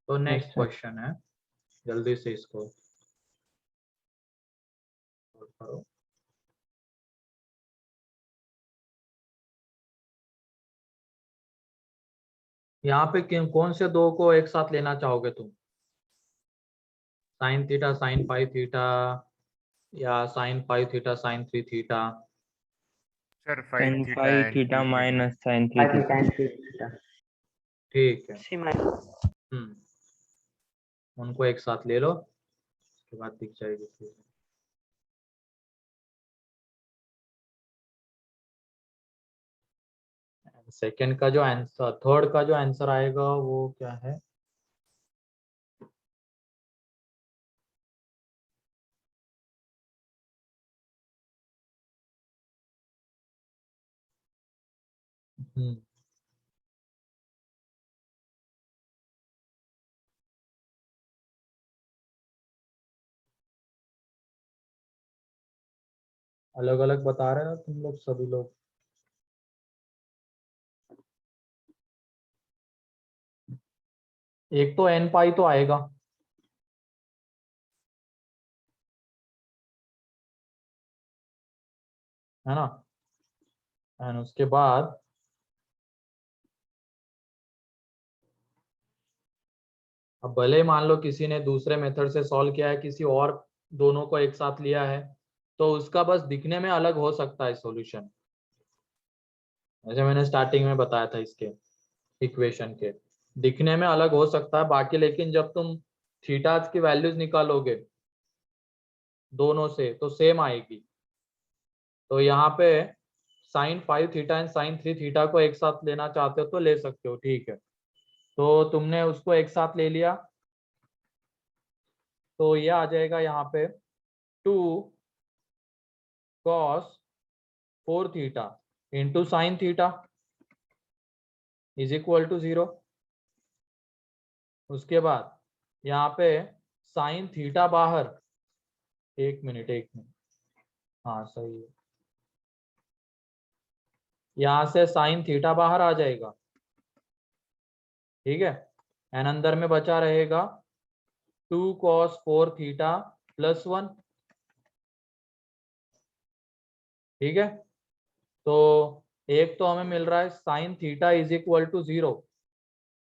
तो नेक्स्ट सर। क्वेश्चन है, जल्दी से इसको करो। यहाँ पे कौन से दो को एक साथ लेना चाहोगे तुम? साइन थीटा साइन 5 थीटा, या sine 5 theta sine 3 theta? Sir sin 5 theta 5 and theta 3 theta. Minus sin 3 5 theta. sin 3 theta. ठीक है। C minus. उनको एक साथ ले लो, उसके बाद दिख जाएगी चीज़। सेकंड का जो आंसर, थर्ड का जो आंसर आएगा वो क्या है? हम्म, अलग अलग बता रहे हो तुम लोग, सभी लोग। एक तो एन पाई तो आएगा, है ना, एंड उसके बाद अब भले ही मान लो किसी ने दूसरे मेथड से सॉल्व किया है, किसी और दोनों को एक साथ लिया है, तो उसका बस दिखने में अलग हो सकता है सॉल्यूशन, जैसे मैंने स्टार्टिंग में बताया था इसके इक्वेशन के, दिखने में अलग हो सकता है बाकी, लेकिन जब तुम थीटाज की वैल्यूज निकालोगे दोनों से तो सेम आएगी। तो यहाँ पे sine 5 theta and sine 3 theta को एक साथ लेना चाहते हो तो ले सकते हो, ठीक है। तो तुमने उसको एक साथ ले लिया, तो ये आ जाएगा यहाँ पे 2 cos 4 theta into sine theta is equal to 0। उसके बाद यहाँ पे साइन थीटा बाहर, एक मिनट, हाँ सही है, यहाँ से साइन थीटा बाहर आ जाएगा, ठीक है, एंड अंदर में बचा रहेगा 2 cos 4 थीटा प्लस 1, ठीक है। तो एक तो हमें मिल रहा है sine theta is equal to 0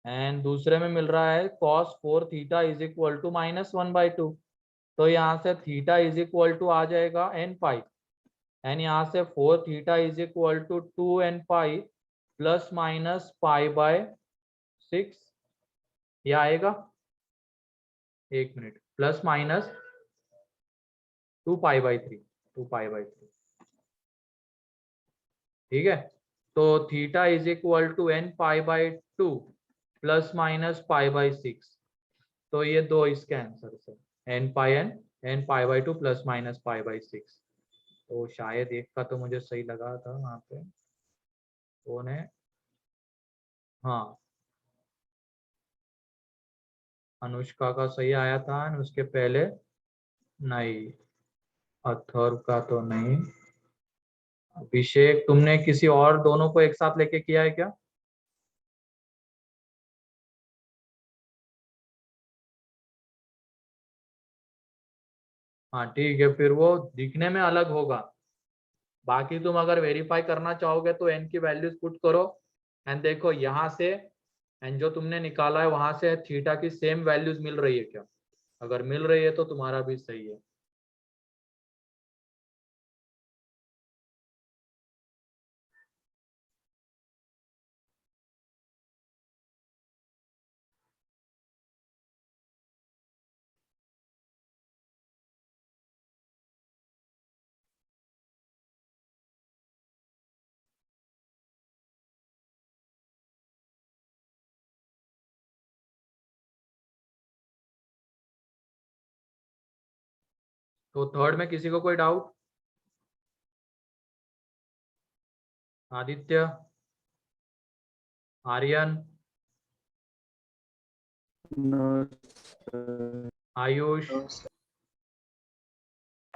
and दूसरे में मिल रहा है cos 4 theta is equal to -1/2। तो यहाँ से थीटा इज इक्वल टू आ जाएगा n पाई, एंड यहाँ से 4 theta is equal to 2n pi plus minus पाई/6, ये आएगा, एक मिनट, प्लस माइनस 2 पाई/3, 2 पाई/3, ठीक है। तो theta is equal to n पाई/2 प्लस माइनस पाई/6, तो ये दो इसके आंसर है, n पाई/2 प्लस माइनस पाई/6। तो शायद एक का तो मुझे सही लगा था वहां पे, कौन है, हाँ अनुष्का का सही आया था, और उसके पहले नहीं, अथर्व का तो नहीं, अभिषेक तुमने किसी और दोनों को एक साथ लेके किया है क्या? हाँ ठीक है, फिर वो दिखने में अलग होगा, बाकी तुम अगर वेरीफाई करना चाहोगे तो n की वैल्यूज पुट करो एंड देखो यहाँ से, एंड जो तुमने निकाला है वहां से थीटा की सेम वैल्यूज मिल रही है क्या, अगर मिल रही है तो तुम्हारा भी सही है। तो थर्ड में किसी को कोई doubt? Aditya, Aryan, Ayush,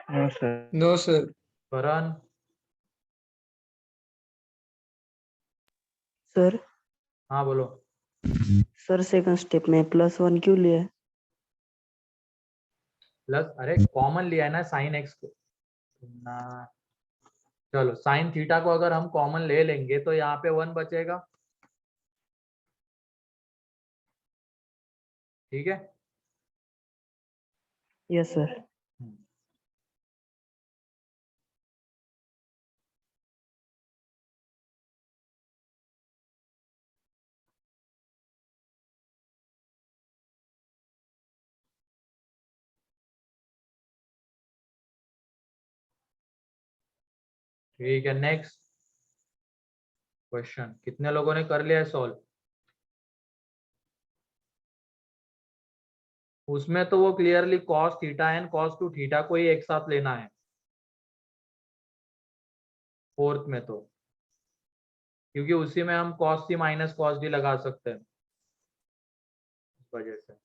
no sir. No sir. Karan, sir हाँ बोलो। सर सेकंड स्टेप में +1 क्यों लिया है? प्लस, अरे कॉमन लिया है ना साइन एक्स को ना, चलो साइन थीटा को अगर हम कॉमन ले लेंगे तो यहाँ पे 1 बचेगा, ठीक है। Yes sir. ठीक है, नेक्स्ट क्वेश्चन, कितने लोगों ने कर लिया है सॉल्व? उसमें तो वो clearly cos theta and cos 2 theta को ही एक साथ लेना है, फोर्थ में तो, क्योंकि उसी में हम cos c minus cos d लगा सकते हैं, इस वजह से।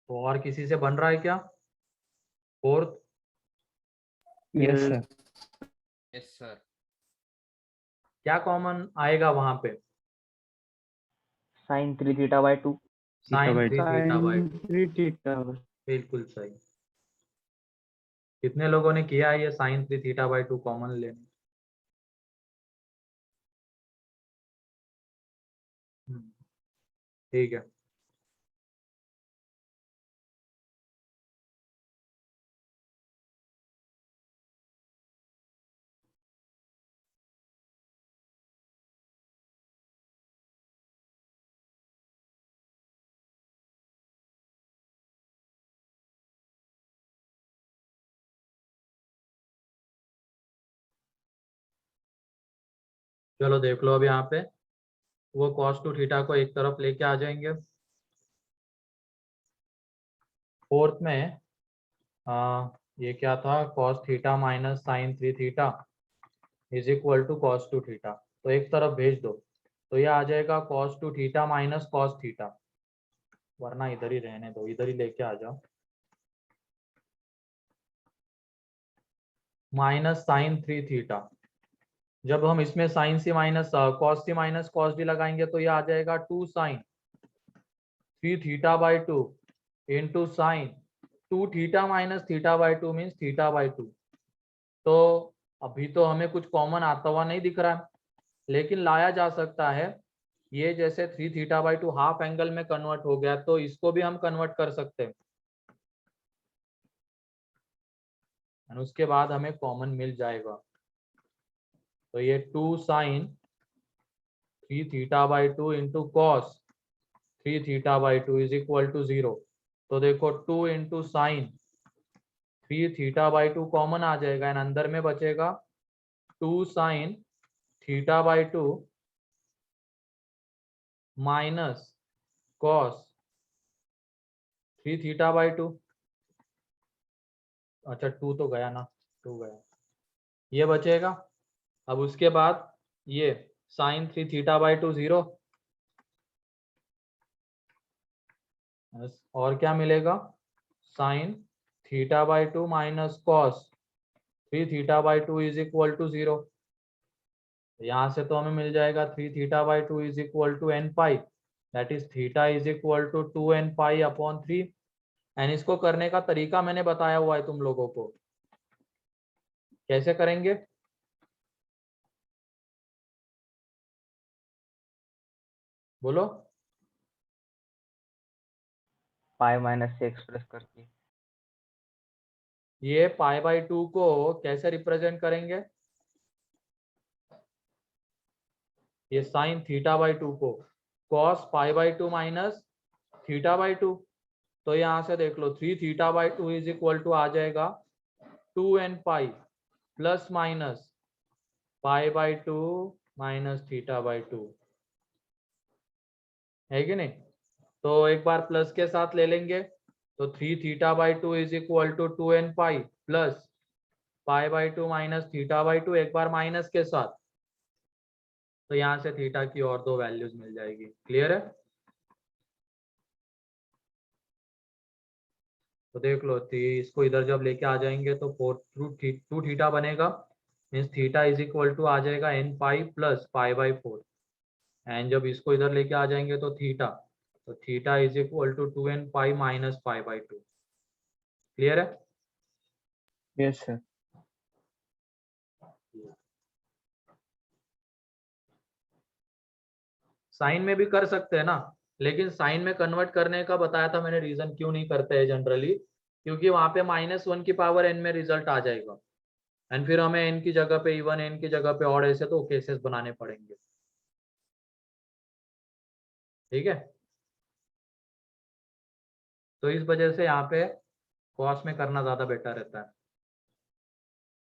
तो और किसी से बन रहा है क्या? Fourth yes sir. Yes sir. क्या कॉमन आएगा वहां पे? Sine 3 theta by 2। Sine by 3 theta by 2। 3 theta बिल्कुल सही। कितने लोगों ने किया है ये साइन 3 थीटा बाय 2 कॉमन लेने? ठीक है। चलो देख लो अब यहाँ पे वो cos 2 थीटा को एक तरफ लेके आ जाएंगे। फोर्थ में ये क्या था? cos theta minus sine 3 theta is equal to cos 2 theta, तो एक तरफ भेज दो तो ये आ जाएगा cos 2 theta minus cos theta, वरना इधर ही रहने दो, इधर ही लेके आ जाओ, माइनस साइन 3 थीटा। जब हम इसमें sine C minus cos D लगाएंगे तो ये आ जाएगा 2 sine 3 theta by 2 into sine 2 theta minus theta by 2 means theta by 2। तो अभी तो हमें कुछ कॉमन आता हुआ नहीं दिख रहा है, लेकिन लाया जा सकता है। ये जैसे 3 थीटा बाई 2 हाफ एंगल में कन्वर्ट हो गया, तो इसको भी हम कन्वर्ट कर सकते हैं और उसके बाद हमें कॉमन मिल जाएगा। तो ये 2 sine 3 theta by 2 into cos 3 theta by 2 is equal to 0। तो देखो 2 into sine 3 theta by 2 common आ जाएगा एंड अंदर में बचेगा 2 sine theta by 2 minus cos 3 theta by 2। अच्छा 2 तो गया ना, 2 गया, ये बचेगा। अब उसके बाद ये साइन 3 थीटा बाई 2 0, और क्या मिलेगा? Sine theta by 2 minus cos 3 theta by 2 is equal to 0। यहाँ से तो हमें मिल जाएगा 3 theta by 2 is equal to n pi, that is theta is equal to 2 n pi upon 3। And इसको करने का तरीका मैंने बताया हुआ है तुम लोगों को, कैसे करेंगे? बोलो। पाई माइनस से एक्सप्रेस करके। ये पाई बाई 2 को कैसे रिप्रेजेंट करेंगे? ये साइन थीटा बाई 2 को cos pi by 2 minus theta by 2। तो यहाँ से देख लो 3 theta by 2 is equal to आ जाएगा 2 n pi plus minus pi by 2 minus theta by 2, है कि नहीं? तो एक बार प्लस के साथ ले लेंगे तो 3 theta by 2 is equal to 2 n pi plus pi by 2 minus theta by 2, एक बार माइनस के साथ, तो यहाँ से थीटा की और दो वैल्यूज मिल जाएगी। क्लियर है? तो देख लो इसको इधर जब लेके आ जाएंगे तो 2 थीटा बनेगा, means theta is equal to आ जाएगा n pi plus pi by 4। And जब इसको इधर लेके आ जाएंगे तो theta is equal to 2 n pi minus pi by 2। Clear है? Yes sir. साइन में भी कर सकते हैं ना, लेकिन साइन में कन्वर्ट करने का बताया था मैंने रीजन क्यों नहीं करते हैं जनरली, क्योंकि वहां पे -1 की पावर n में रिजल्ट आ जाएगा एंड फिर हमें n की जगह पे इवन, n की जगह पे ऑड, ऐसे तो केसेस बनाने पड़ेंगे। ठीक है? तो इस वजह से यहाँ पे कॉस में करना ज्यादा बेटर रहता है।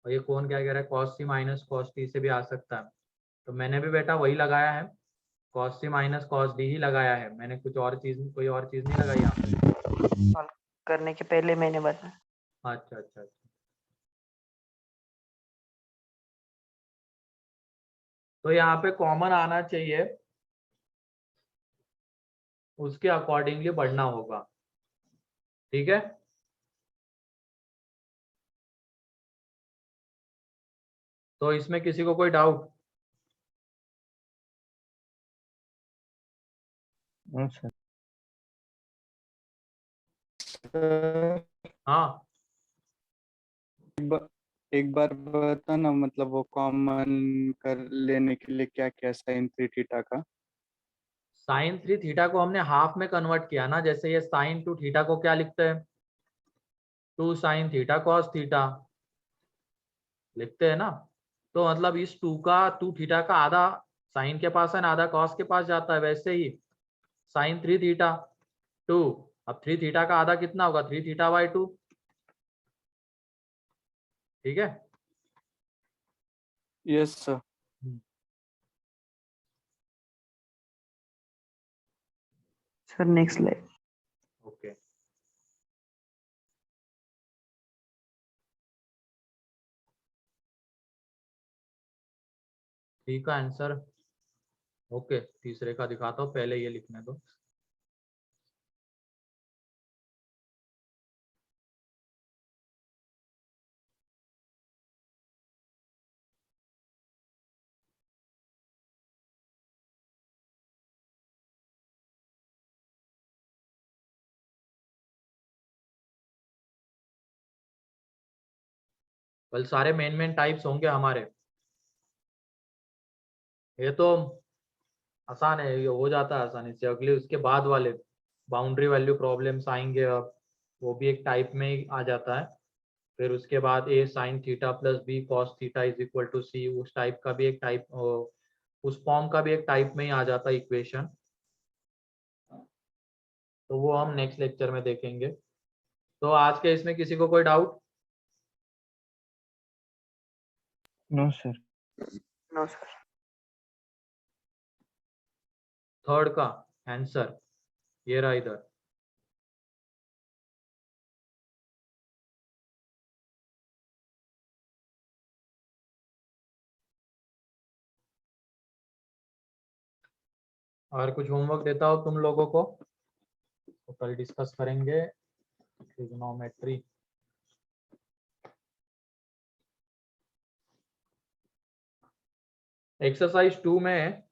और ये कौन क्या कह रहा है? Cos C minus cos T से भी आ सकता है, तो मैंने भी बेटा वही लगाया है, cos C minus cos D ही लगाया है, मैंने कुछ और चीज, कोई और चीज नहीं लगाई यहाँ पे। सॉल्व करने के पहले मैंने बताया। अच्छा अच्छा अच्छा। तो यहाँ पे कॉमन आना चाहिए, उसके अकॉर्डिंगली बढ़ना होगा। ठीक है, तो इसमें किसी को कोई डाउट? No sir. हाँ, एक बार बता ना, मतलब वो कॉमन कर लेने के लिए क्या क्या साइन थ्री थीटा का। साइन थ्री थीटा को हमने हाफ में कन्वर्ट किया ना, जैसे ये साइन टू थीटा को क्या लिखते हैं, two sine theta cos theta लिखते हैं ना। तो मतलब इस टू थीटा का आधा साइन के पास है ना, आधा कॉस के पास जाता है। वैसे ही साइन थ्री थीटा टू, अब थ्री थीटा का आधा कितना होगा, थ्री थीटा बाई टू। ठीक है, yes sir. Sir next slide. Okay. ठीक है आंसर। ओके, तीसरे का दिखाता हूँ, पहले ये लिखने दो। कल सारे मेन टाइप्स होंगे हमारे। ये तो आसान है, ये हो जाता है आसानी से। अगले उसके बाद वाले बाउंड्री वैल्यू प्रॉब्लम्स आएंगे, अब वो भी एक टाइप में ही आ जाता है। फिर उसके बाद A sine theta plus B cos theta is equal to C, उस टाइप का भी एक टाइप, उस फॉर्म का भी एक टाइप में ही आ जाता है इक्वेशन। तो वो हम नेक्स्ट लेक्चर में देखेंगे। तो आज के इसमें किसी को कोई doubt? No sir. No sir. Third का आंसर ये रहा इधर। और कुछ होमवर्क देता हो तुम लोगों को, तो कल डिस्कस करेंगे ट्रिग्नोमेट्री। एक्सरसाइज 2 में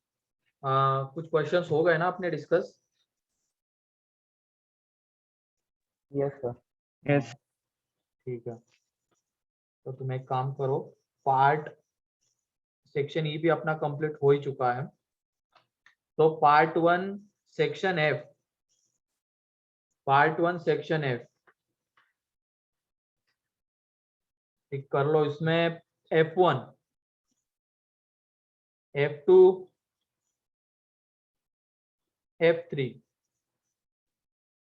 कुछ क्वेश्चंस हो गए ना अपने डिस्कस? Yes sir. यस। ठीक है, तो तुम एक काम करो, पार्ट सेक्शन ई भी अपना कंप्लीट हो ही चुका है। तो part 1 section F, part 1 section F ठीक कर लो। इसमें F1, F2, F3,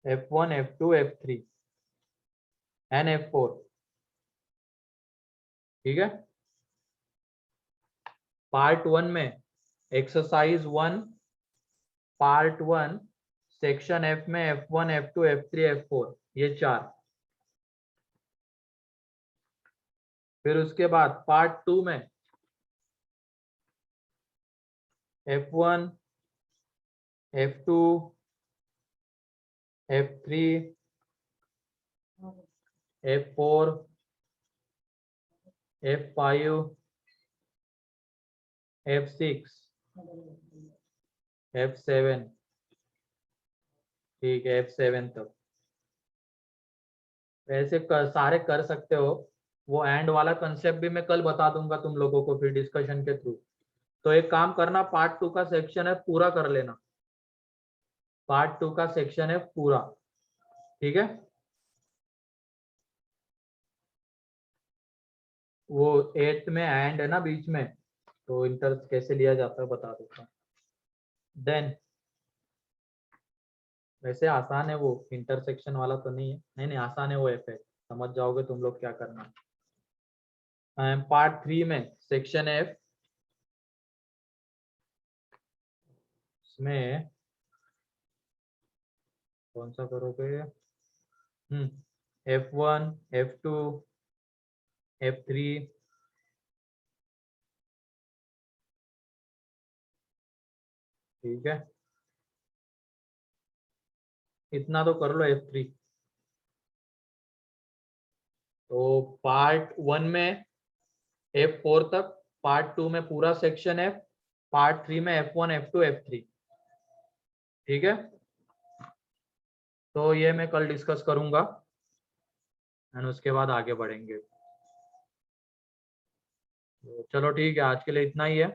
F1, F2, F3 and F4। ठीक है, पार्ट 1 में एक्सरसाइज 1 पार्ट 1 सेक्शन एफ में F1, F2, F3, F4 ये चार। फिर उसके बाद पार्ट 2 में F1, F2, F3, F4, F5, F6, F7। ठीक है, F7 तक वैसे सारे कर सकते हो। वो एंड वाला कंसेप्ट भी मैं कल बता दूंगा तुम लोगों को फिर डिस्कशन के थ्रू। तो एक काम करना, पार्ट 2 का सेक्शन है पूरा कर लेना, पार्ट 2 का सेक्शन है पूरा। ठीक है, वो 8th में एंड है ना बीच में, तो इंटर कैसे लिया जाता है बता देता हूँ। देन वैसे आसान है, वो इंटरसेक्शन वाला तो नहीं है, नहीं नहीं आसान है वो इफेक्ट, समझ जाओगे तुम लोग क्या करना है। पार्ट 3 में सेक्शन एफ, इसमें कौन सा करोगे? F1, F2, F3, ठीक है, इतना तो कर लो F3। तो पार्ट 1 में F4 तक, पार्ट 2 में पूरा सेक्शन F, पार्ट 3 में F1 F2 F3। ठीक है, तो ये मैं कल डिस्कस करूंगा एंड उसके बाद आगे बढ़ेंगे। तो चलो ठीक है, आज के लिए इतना ही है।